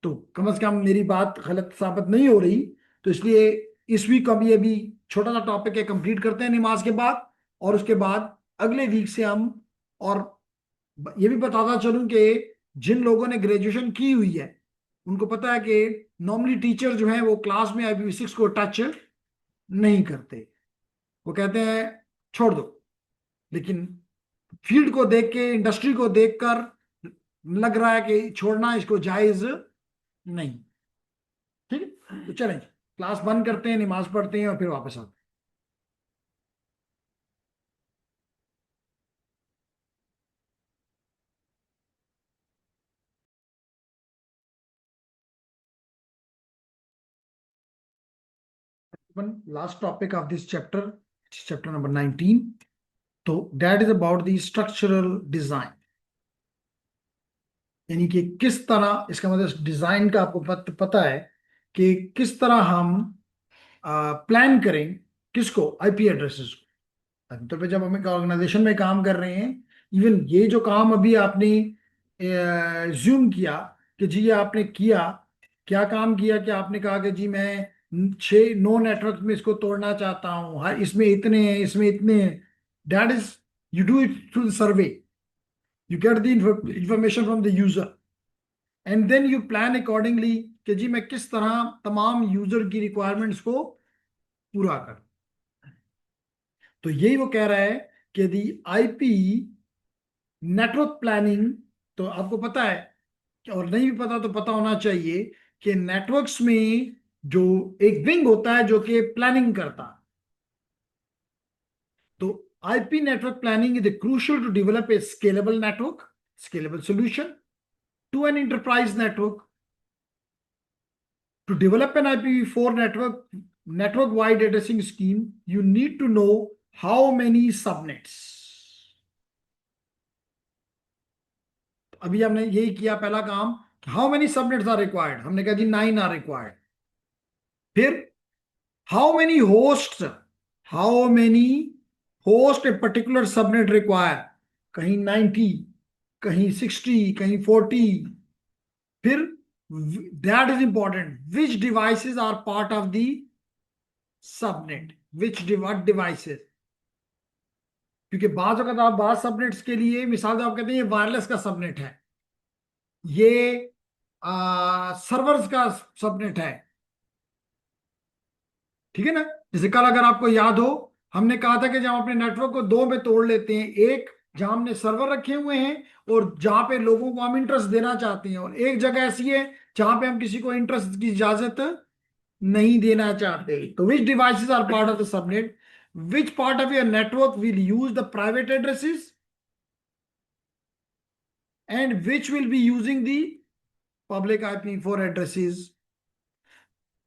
तो कम से कम मेरी बात गलत साबित नहीं हो रही। तो इसलिए इस वीक हम ये भी छोटा सा टॉपिक है कंप्लीट करते हैं नमाज के बाद, और उसके बाद अगले वीक से हम, और ये भी बताता चलूं कि जिन लोगों ने ग्रेजुएशन की हुई है उनको पता है कि नॉर्मली टीचर जो है वो क्लास में IPv6 को टच नहीं करते, वो कहते हैं छोड़ दो। लेकिन फील्ड को देख के, इंडस्ट्री को देखकर लग रहा है कि छोड़ना इसको जायज नहीं। ठीक है, तो चलें क्लास बंद करते हैं, नमाज पढ़ते हैं और फिर वापस आते हैं। Last topic of this chapter, chapter number 19। तो that is about the structural design, यानी कि किस तरह, इसका मतलब डिजाइन का आपको पता है कि किस तरह हम प्लान करें किसको, IP एड्रेसेस को। तो पे जब हम एक ऑर्गेनाइजेशन में काम कर रहे हैं, इवन ये जो काम अभी आपने ज्यूम किया कि जी ये आपने किया, क्या काम किया कि आपने कहा कि जी मैं 6-9 नेटवर्क में इसको तोड़ना चाहता हूँ, हर इसमें इतने हैं, इसमें इतने हैं। That is, you do it through the survey, you get the information from the user and then you plan accordingly कि जी मैं किस तरह तमाम यूजर की रिक्वायरमेंट्स को पूरा कर। तो यही वो कह रहा है कि दी IP नेटवर्क प्लानिंग, तो आपको पता है और नहीं भी पता तो पता होना चाहिए कि नेटवर्क्स में जो एक विंग होता है जो कि प्लानिंग करता है। तो IP network planning is crucial to develop a scalable network, scalable solution to an enterprise network. To develop an IPv4 network wide addressing scheme, you need to know how many subnets. अभी हमने यही किया पहला काम, how many subnets are required, हमने कहा जी 9 are required. फिर how many host, how many host a particular subnet require, कहीं 90, कहीं 60, कहीं 40। फिर that is important, which devices are part of the subnet, which devices. क्योंकि बाज अगर आप बाज सबनेट्स के लिए मिसाल आप कहते हैं ये वायरलेस का सबनेट है, ये सर्वर्स का सबनेट है, ठीक है ना। जैसे कल अगर आपको याद हो, हमने कहा था कि जब हम अपने नेटवर्क को दो में तोड़ लेते हैं, एक जहां हमने सर्वर रखे हुए हैं और जहां पे लोगों को हम इंटरेस्ट देना चाहते हैं, और एक जगह ऐसी है जहां पे हम किसी को इंटरेस्ट की इजाजत नहीं देना चाहते। तो which devices are part of the subnet, which part of your network will use the private addresses and which will be using the public IP4 addresses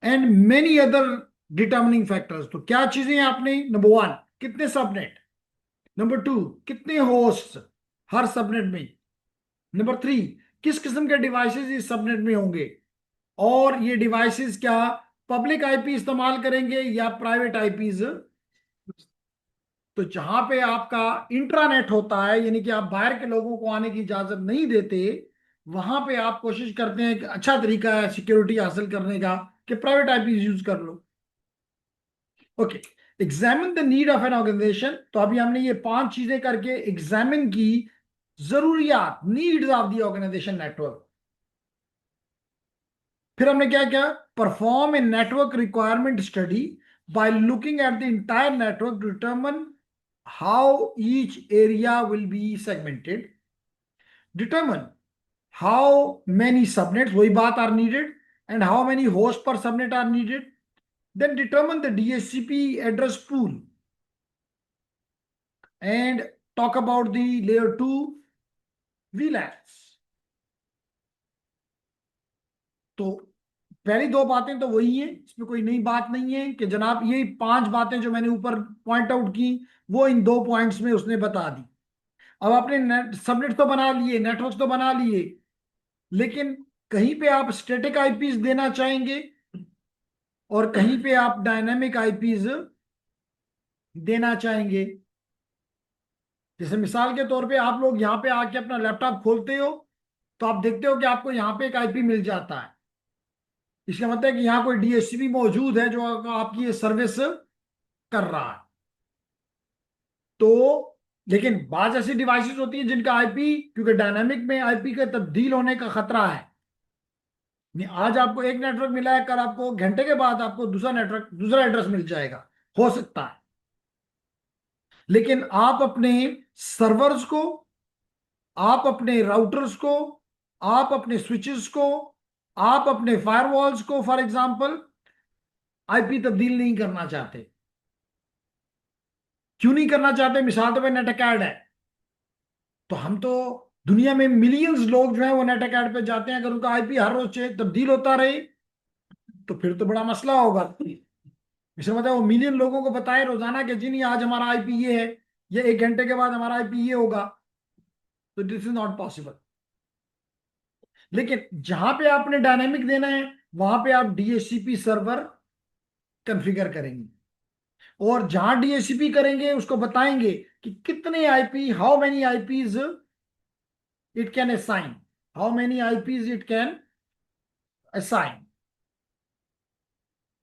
and many other determining factors। तो क्या चीजें आपने, number 1 कितने subnet, number 2 कितने host हर subnet में, number 3 किस किस्म के डिवाइसेस इस सबनेट में होंगे, और ये डिवाइसेस क्या पब्लिक IP इस्तेमाल करेंगे या प्राइवेट IPs। तो जहां पे आपका इंट्रानेट होता है, यानी कि आप बाहर के लोगों को आने की इजाजत नहीं देते, वहां पे आप कोशिश करते हैं कि अच्छा तरीका है सिक्योरिटी हासिल करने का कि प्राइवेट IP यूज कर लो। Okay, examine the need of an organisation. तो अभी हमने ये 5 चीजें करके एग्जामिन की जरूरियात, needs of the organization network. फिर हमने क्या किया, perform a network requirement study by looking at the entire network to determine how each area will be segmented, determine how many subnets, वही बात, are needed and how many hosts per subnet are needed, then determine the DHCP address pool and talk about the layer 2 VLANs। तो पहली दो बातें तो वही है, इसमें कोई नई बात नहीं है कि जनाब ये 5 बातें जो मैंने ऊपर पॉइंट आउट की वो इन 2 पॉइंट्स में उसने बता दी। अब आपने सबनेट तो बना लिए, नेटवर्क तो बना लिए, लेकिन कहीं पे आप स्टैटिक IPs देना चाहेंगे और कहीं पे आप डायनामिक IPs देना चाहेंगे। जैसे मिसाल के तौर पे आप लोग यहाँ पे आके अपना लैपटॉप खोलते हो, तो आप देखते हो कि आपको यहाँ पे एक आईपी मिल जाता है। इसका मतलब है कि यहाँ कोई डीएचसीपी मौजूद है जो आपकी ये सर्विस कर रहा है। तो लेकिन बाज ऐसी डिवाइसेस होती हैं जिनका आईपी, क्योंकि डायनामिक में आईपी का तब्दील होने का खतरा है। नहीं, आज आपको एक नेटवर्क मिला है, कल आपको घंटे के बाद आपको दूसरा नेटवर्क, दूसरा एड्रेस मिल जाएगा, हो सकता है। लेकिन आप अपने सर्वर्स को, आप अपने राउटर्स को, आप अपने स्विचेस को, आप अपने फायरवॉल्स को फॉर एग्जांपल आईपी तब्दील नहीं करना चाहते। क्यों नहीं करना चाहते? मिसाल तो नेटअकैड है, तो हम तो दुनिया में मिलियंस लोग जो है वो नेटअकैड पे जाते हैं, अगर उनका आईपी हर रोज तब्दील होता रहे तो फिर तो बड़ा मसला होगा। इसका मतलब वो मिलियन लोगों को बताए रोजाना कि जी नहीं, आज हमारा आईपी ये है, ये एक घंटे के बाद हमारा आईपी ये होगा, तो दिस इज नॉट पॉसिबल। लेकिन जहां पे आपने डायनेमिक देना है, वहां पे आप डीएचसीपी सर्वर कॉन्फ़िगर करेंगे, और जहां डीएचसीपी करेंगे उसको बताएंगे कि कितने IP, how many IPs it can assign, how many IPs it can assign,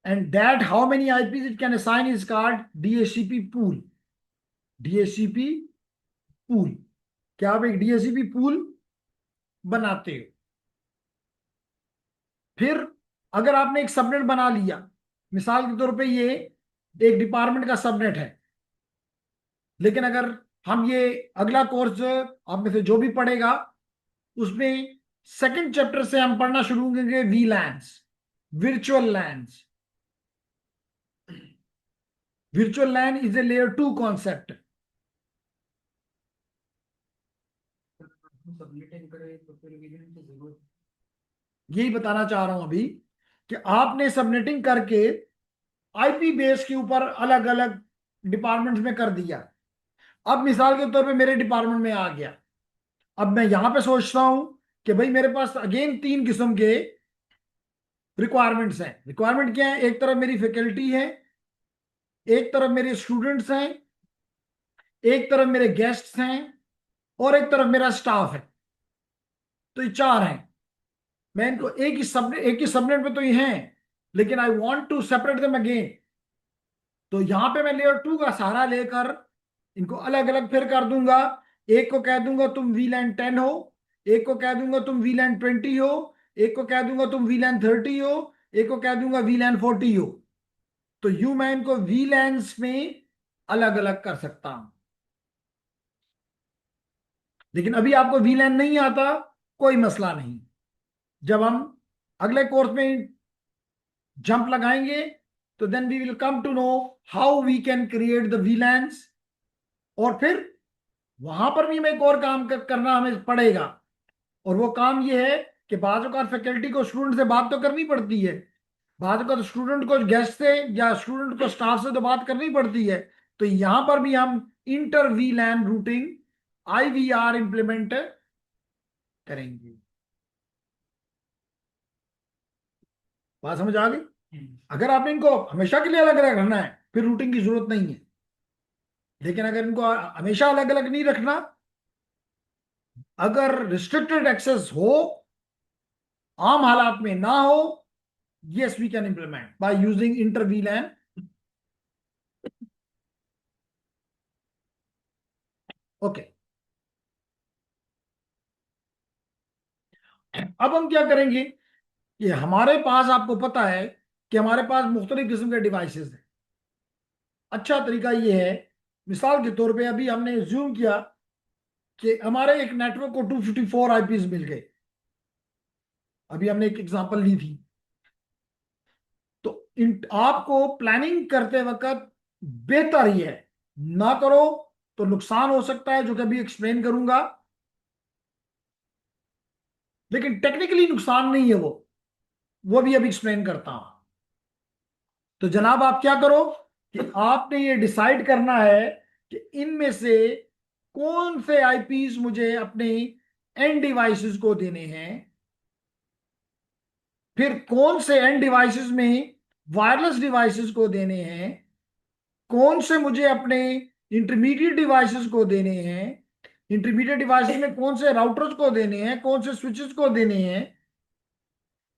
and that how many IPs it can assign is called DHCP pool. DHCP pool, क्या आप एक DHCP pool बनाते हो। फिर अगर आपने एक सबनेट बना लिया, मिसाल के तौर पे ये एक डिपार्टमेंट का सबनेट है, लेकिन अगर हम ये अगला कोर्स आप में से जो भी पढ़ेगा उसमें सेकंड चैप्टर से हम पढ़ना शुरू करेंगे वीलैन्स, virtual LANs. Virtual LAN is a layer 2 concept. यही बताना चाह रहा हूं अभी कि आपने सबनेटिंग करके आईपी बेस के ऊपर अलग अलग डिपार्टमेंट्स में कर दिया। अब मिसाल के तौर पे मेरे डिपार्टमेंट में आ गया, अब मैं यहां पे सोचता हूं कि भाई मेरे पास अगेन 3 किस्म के रिक्वायरमेंट्स हैं। रिक्वायरमेंट क्या है? एक तरफ मेरी फैकल्टी है, एक तरफ मेरे स्टूडेंट्स हैं, एक तरफ मेरे गेस्ट्स हैं, और एक तरफ मेरा स्टाफ है। तो ये 4 हैं। मैं इनको एक ही सबनेट में तो ये हैं, लेकिन I want to separate them again. तो यहां पे मैं लेयर 2 का सहारा लेकर इनको अलग अलग फिर कर दूंगा। एक को कह दूंगा तुम वीलैन 10 हो, एक को कह दूंगा तुम वीलैन 20 हो, एक को कह दूंगा तुम वीलैन 30 हो, एक को कह दूंगा वीलैन 40 हो। तो यूं मैं इनको वीलैन्स में अलग अलग कर सकता हूं। लेकिन अभी आपको वीलैन नहीं आता, कोई मसला नहीं। जब हम अगले कोर्स में जंप लगाएंगे तो then we will come to know how we can create the VLANs. और फिर वहां पर भी हमें एक और काम करना हमें पड़ेगा, और वो काम ये है कि बाज़ औक़ात फैकल्टी को स्टूडेंट से बात तो करनी पड़ती है, बाज़ औक़ात स्टूडेंट को गेस्ट से या स्टूडेंट को स्टाफ से तो बात करनी पड़ती है। तो यहां पर भी हम इंटर वीलैन रूटिंग IVR इंप्लीमेंट करेंगे। बात समझ आ गई? अगर आपने इनको हमेशा के लिए अलग अलग रखना है फिर रूटिंग की जरूरत नहीं है, लेकिन अगर इनको हमेशा अलग अलग नहीं रखना, अगर रिस्ट्रिक्टेड एक्सेस हो, आम हालात में ना हो, yes we can implement by using inter VLAN। Okay, अब हम क्या करेंगे कि हमारे पास, आपको पता है कि हमारे पास मुख्तलिफ किस्म के डिवाइसेस हैं। अच्छा तरीका ये है, मिसाल के तौर पे अभी हमने ज्यूम किया कि हमारे एक नेटवर्क को 254 आईपीज मिल गए। अभी हमने एक एग्जांपल ली थी। तो आपको प्लानिंग करते वक्त बेहतर ही है, ना करो तो नुकसान हो सकता है, जो कि अभी एक्सप्लेन करूंगा। लेकिन टेक्निकली नुकसान नहीं है वो भी अभी एक्सप्लेन करता हूं। तो जनाब आप क्या करो कि आपने ये डिसाइड करना है कि इनमें से कौन से आईपीज मुझे अपने एंड डिवाइसेस को देने हैं, फिर कौन से एंड डिवाइसेस में वायरलेस डिवाइसेस को देने हैं, कौन से मुझे अपने इंटरमीडिएट डिवाइसेस को देने हैं। इंटरमीडिएट डिवाइसेस में कौन से राउटर्स को देने हैं, कौन से स्विचेस को देने हैं।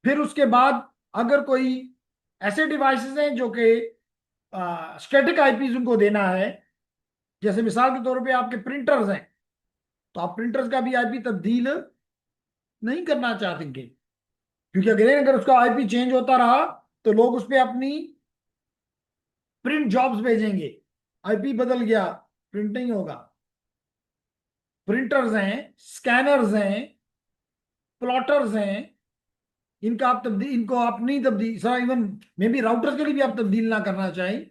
फिर उसके बाद अगर कोई ऐसे डिवाइसेस हैं जो कि स्टैटिक आईपीज उनको देना है, जैसे मिसाल के तौर पे आपके प्रिंटर्स हैं, तो आप प्रिंटर्स का भी आईपी तब्दील नहीं करना चाहते, क्योंकि अगर उसका आईपी चेंज होता रहा तो लोग उस पर अपनी प्रिंट जॉब्स भेजेंगे। आईपी बदल गया, प्रिंट नहीं होगा। प्रिंटर्स हैं, स्कैनर्स हैं, प्लॉटर्स हैं, इनको आप नहीं तब्दील, sir even may be routers के लिए भी आप तब्दील ना करना चाहें,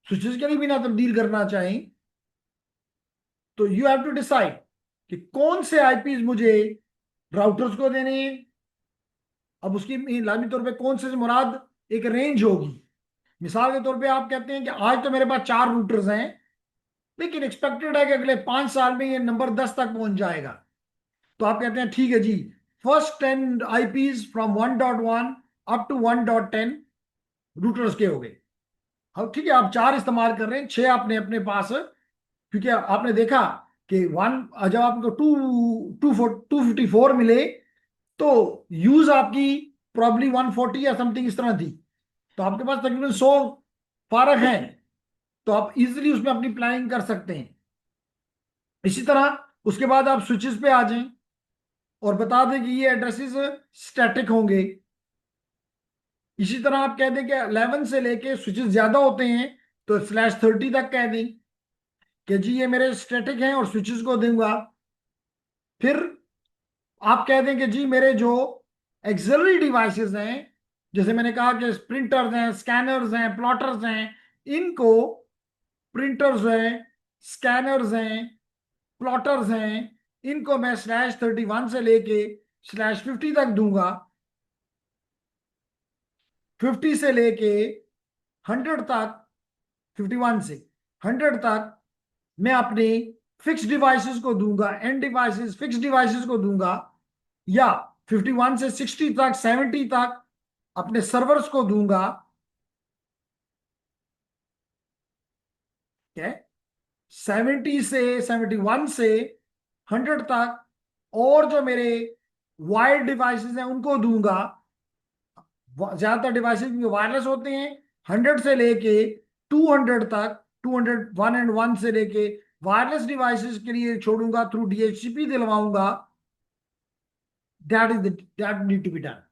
स्विचेस के लिए भी ना तब्दील करना चाहें, तो यू हैव टू डिसाइड कि कौन से आईपीज मुझे राउटर्स को देने हैं। अब उसकी लाजमी तौर पे कौन से मुराद एक रेंज होगी। मिसाल के तौर पे आप कहते हैं कि आज तो मेरे पास 4 रूटर्स हैं, लेकिन एक्सपेक्टेड है कि अगले 5 साल में ये नंबर 10 तक पहुंच जाएगा। तो आप कहते हैं ठीक है जी, first 10 IPs from 1.1 up to 1.10 routers के हो गए। अब ठीक है, आप 4 इस्तेमाल कर रहे हैं, 6 आपने अपने पास, क्योंकि आपने देखा कि जब आपको 254 मिले तो यूज आपकी प्रॉब्ली 140 या समथिंग इस तरह थी, तो आपके पास तकरीबन 100 फारग हैं, तो आप इजीली उसमें अपनी प्लानिंग कर सकते हैं। इसी तरह उसके बाद आप स्विचेस पे आ जाएं और बता दें कि ये एड्रेसेस स्टैटिक होंगे। इसी तरह आप कह दें कि 11 से लेके स्विचेस ज्यादा होते हैं तो /30 तक कह दें कि जी ये मेरे स्टैटिक हैं और स्विचेस को दूंगा। फिर आप कह दें कि जी मेरे जो एक्सिलरी डिवाइसेस हैं, जैसे मैंने कहा कि प्रिंटर्स हैं, स्कैनर्स हैं, प्लॉटर्स हैं, इनको प्रिंटर्स हैं, स्कैनर्स हैं, प्लॉटर्स हैं, इनको मैं /31 से लेके /50 तक दूंगा। 50 से लेके 100 तक, 51 से 100 तक मैं अपने फिक्स डिवाइसेस को दूंगा, एंड डिवाइसेस फिक्स डिवाइसेस को दूंगा। या 51 से 60 तक, 70 तक अपने सर्वर्स को दूंगा। क्या, 70 से 71 से 100 तक, और जो मेरे वायर्ड डिवाइसेस हैं उनको दूंगा। ज्यादातर डिवाइसेस वायरलेस होते हैं। 100 से लेके 200 तक, 201 से लेके वायरलेस डिवाइसेस के लिए छोड़ूंगा, थ्रू डीएचसीपी दिलवाऊंगा। That need to be done.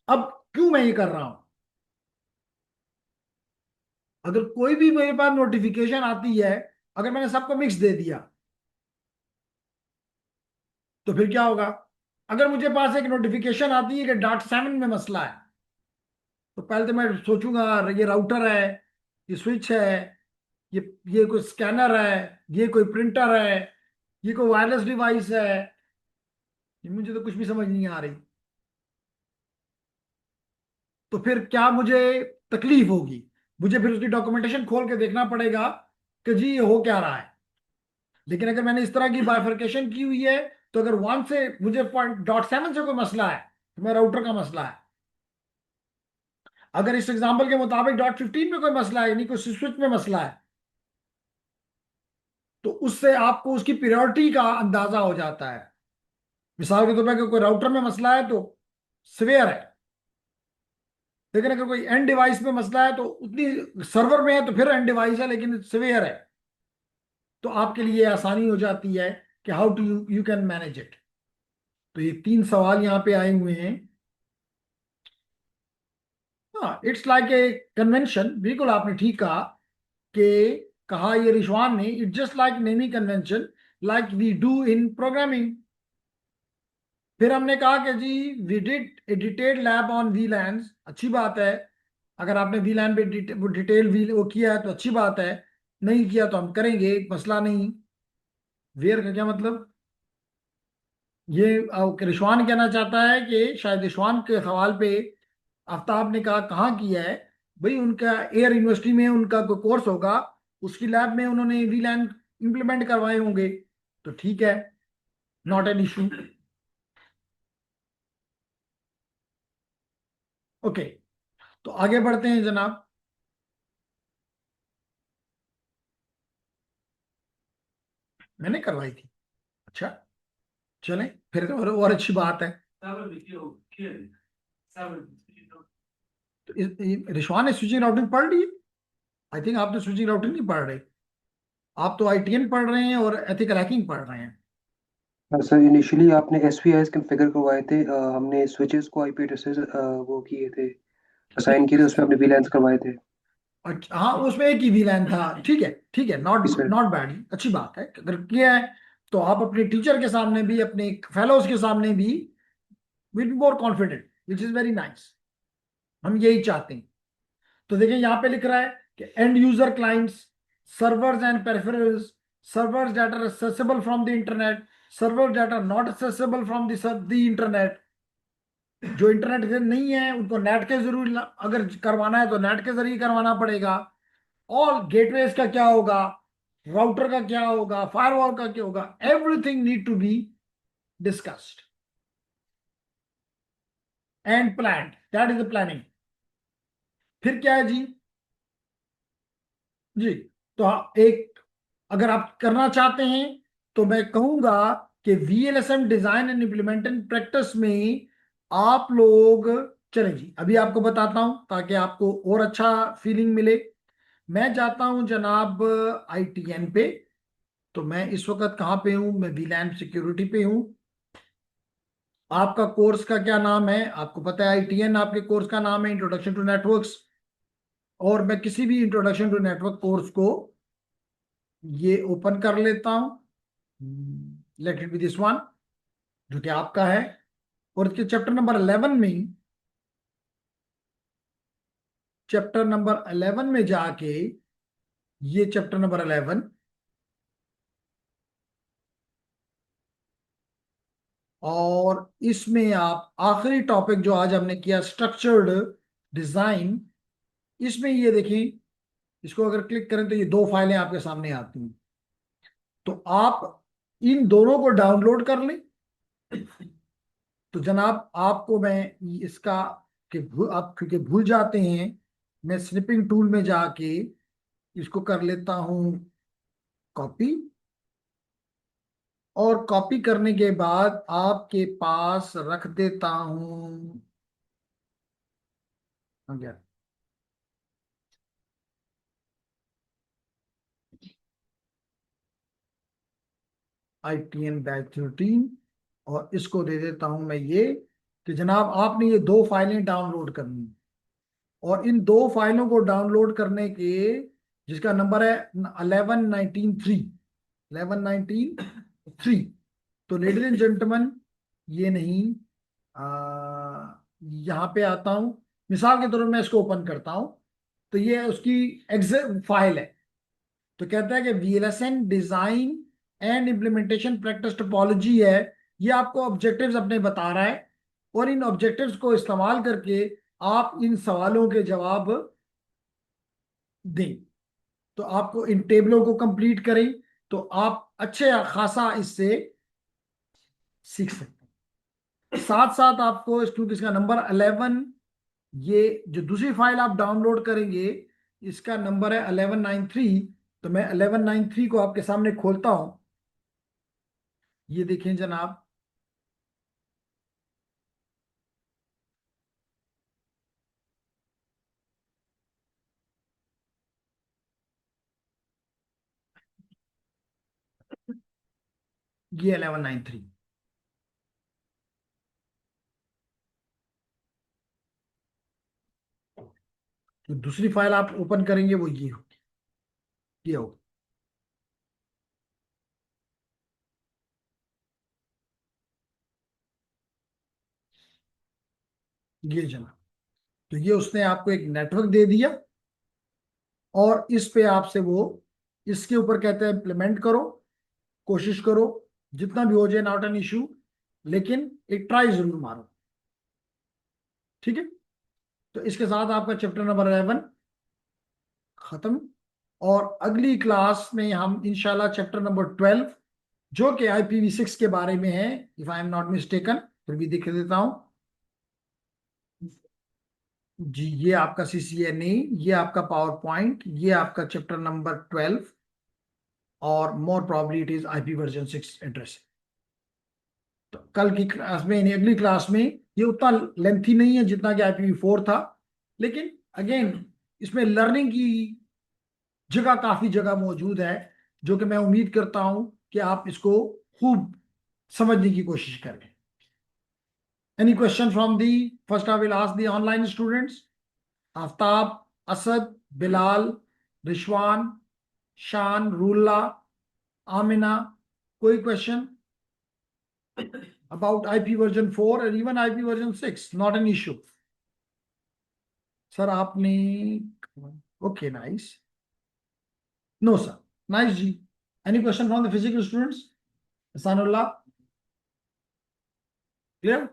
अब क्यों मैं ये कर रहा हूं? अगर कोई भी मेरे पास नोटिफिकेशन आती है, अगर मैंने सबको मिक्स दे दिया तो फिर क्या होगा? अगर मुझे पास एक नोटिफिकेशन आती है कि .7 में मसला है, तो पहले तो मैं सोचूंगा ये राउटर है, ये स्विच है, ये ये कोई स्कैनर है, ये कोई प्रिंटर है, ये कोई वायरलेस डिवाइस है। ये मुझे तो कुछ भी समझ नहीं आ रही। तो फिर क्या मुझे तकलीफ होगी? मुझे फिर उसकी डॉक्यूमेंटेशन खोल के देखना पड़ेगा कि जी ये हो क्या रहा है। लेकिन अगर मैंने इस तरह की बाइफरकेशन की हुई है, तो अगर 1 से मुझे .7 से कोई मसला है तो मेरा राउटर का मसला है। अगर इस एग्जांपल के मुताबिक .15 में कोई मसला है, यानी कोई स्विच में मसला है, तो उससे आपको उसकी प्रायोरिटी का अंदाजा हो जाता है। मिसाल के तौर पर कोई राउटर में मसला है तो सवेयर है, लेकिन अगर कोई एंड डिवाइस में मसला है तो उतनी, सर्वर में है तो फिर एंड डिवाइस है लेकिन सवेयर है, तो आपके लिए आसानी हो जाती है कि how to you can manage it. तो ये 3 सवाल यहाँ पे आए हुए हैं। हाँ, इट्स लाइक ए कन्वेंशन, बिल्कुल आपने ठीक कहा कि कहा ये रिशवान ने, it's just like naming convention like we do in programming. फिर हमने कहा कि जी we did a detailed lab on VLANs, अच्छी बात है। अगर आपने वीलैन पे डिटेल वी वो किया है तो अच्छी बात है, नहीं किया तो हम करेंगे, मसला नहीं। वेयर का क्या मतलब? ये रिशवान कहना चाहता है कि शायद रिशवान के सवाल पे आफ्ताब ने कहा कहाँ किया है। भाई उनका एयर यूनिवर्सिटी में उनका कोई कोर्स होगा, उसकी लैब में उन्होंने वीलैन इंप्लीमेंट करवाए होंगे, तो ठीक है, नॉट एन इशू। ओके, तो आगे बढ़ते हैं जनाब। मैंने करवाई थी। अच्छा, चलें फिर तो और अच्छी बात है। तो रिशवान ने स्विचिंग राउटिंग पढ़ ली? आई थिंक आप तो स्विचिंग राउटिंग नहीं पढ़ रहे। आप तो आईटीएन पढ़ रहे हैं और एथिकल हैकिंग पढ़ रहे हैं। सर इनिशियली आपने एस पी आईज कन्फिगर करवाए थे, हमने स्विचेस को आईपी एड्रेसेस वो किए थे, असाइन किए थे, उसमें अपने वीलैंस करवाए थे। अच्छा, हाँ उसमें एक ही वीलैन था। ठीक है, ठीक है, नॉट जी सर। नॉट बैड, अच्छी बात है अगर किया है। तो आप अपने टीचर के सामने भी, अपने फेलोज के सामने भी will be more confident, which is very nice. हम यही चाहते हैं। तो देखिए यहाँ पे लिख रहा है कि end user clients, servers and peripherals, servers that are accessible from the internet, servers that are not accessible from the internet. जो इंटरनेट से नहीं है उनको नेट के जरूर, अगर करवाना है तो नेट के जरिए करवाना पड़ेगा। ऑल गेटवेज का क्या होगा, राउटर का क्या होगा, फायरवॉल का क्या होगा, everything need to be discussed and planned, that is the planning. फिर क्या है जी? जी, तो एक, अगर आप करना चाहते हैं तो मैं कहूंगा कि वीएलएसएम डिजाइन एंड इम्प्लीमेंटेशन प्रैक्टिस में आप लोग, चले जी अभी आपको बताता हूं ताकि आपको और अच्छा फीलिंग मिले। मैं जाता हूं जनाब आईटीएन पे। तो मैं इस वक्त कहाँ पे हूं? मैं वीलैन सिक्योरिटी पे हूं। आपका कोर्स का क्या नाम है? आपको पता है आईटीएन आपके कोर्स का नाम है, इंट्रोडक्शन टू नेटवर्क्स। और मैं किसी भी इंट्रोडक्शन टू नेटवर्क कोर्स को ये ओपन कर लेता हूं। Late it be this one, जो कि आपका है। और इसके चैप्टर नंबर 11 में, चैप्टर नंबर 11 में जाके, ये चैप्टर नंबर 11, और इसमें आप आखिरी टॉपिक जो आज हमने किया, स्ट्रक्चर्ड डिजाइन, इसमें ये देखिए, इसको अगर क्लिक करें तो ये दो फाइलें आपके सामने आती हैं। तो आप इन दोनों को डाउनलोड कर लें। तो जनाब आपको मैं इसका, कि आप क्योंकि भूल जाते हैं, मैं स्निपिंग टूल में जाके इसको कर लेता हूं कॉपी। और कॉपी करने के बाद आपके पास रख देता हूं, हो गया, ITN-13। और इसको दे देता हूं मैं ये, कि जनाब आपने ये दो फाइलें डाउनलोड करनी। और इन दो फाइलों को डाउनलोड करने के, जिसका नंबर है 1119.3, 1119.3। तो लेडीज एंड जेंटलमैन, ये नहीं, यहाँ पे आता हूं, मिसाल के तौर पर मैं इसको ओपन करता हूं। तो ये उसकी एग्जिट फाइल है। तो कहता है कि VLSM design and implementation practice topology है। ये आपको ऑब्जेक्टिव्स अपने बता रहा है। और इन ऑब्जेक्टिव्स को इस्तेमाल करके आप इन सवालों के जवाब दें। तो आपको इन टेबलों को कंप्लीट करें तो आप अच्छे खासा इससे सीख सकते हैं। साथ साथ आपको क्योंकि इसका नंबर 11, ये जो दूसरी फाइल आप डाउनलोड करेंगे, इसका नंबर है 1193। तो मैं 1193 को आपके सामने खोलता हूं। ये देखें जनाब, ये 1193। तो दूसरी फाइल आप ओपन करेंगे वो ये होगी, ये होगी। ये जनाब, तो ये उसने आपको एक नेटवर्क दे दिया। और इस पे आपसे वो, इसके ऊपर कहते हैं इम्प्लीमेंट करो, कोशिश करो, जितना भी हो जाए नॉट एन इशू, लेकिन एक ट्राई जरूर मारो। ठीक है, तो इसके साथ आपका चैप्टर नंबर 11 खत्म। और अगली क्लास में हम इंशाल्लाह चैप्टर नंबर 12, जो कि IPv6 के बारे में है, if I am not mistaken, फिर भी दिख देता हूं। जी, ये आपका CCNA, ये आपका पावर पॉइंट, ये आपका चैप्टर नंबर 12, और more probably it is IP version 6 address. तो कल की क्लास में, यानी अगली क्लास में, ये उतना लेंथी नहीं है जितना कि IPv4 था, लेकिन अगेन इसमें लर्निंग की जगह, काफी जगह मौजूद है, जो कि मैं उम्मीद करता हूं कि आप इसको खूब समझने की कोशिश करें। Any question from the, first I will ask the online students, Aftab, Asad, Bilal, Rizwan, Shan, Rula, Amina, कोई question about IP version 4 and even IP version 6? Not an issue. Sir आपने, okay nice, no sir, nice जी। Any question from the physical students? Hasanullah, clear?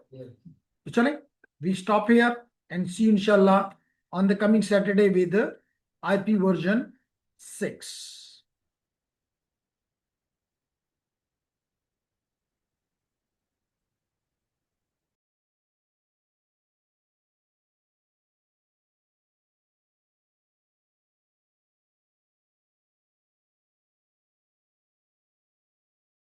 तो चलें, we stop here and see इंशाल्लाह on the coming Saturday with IP version 6.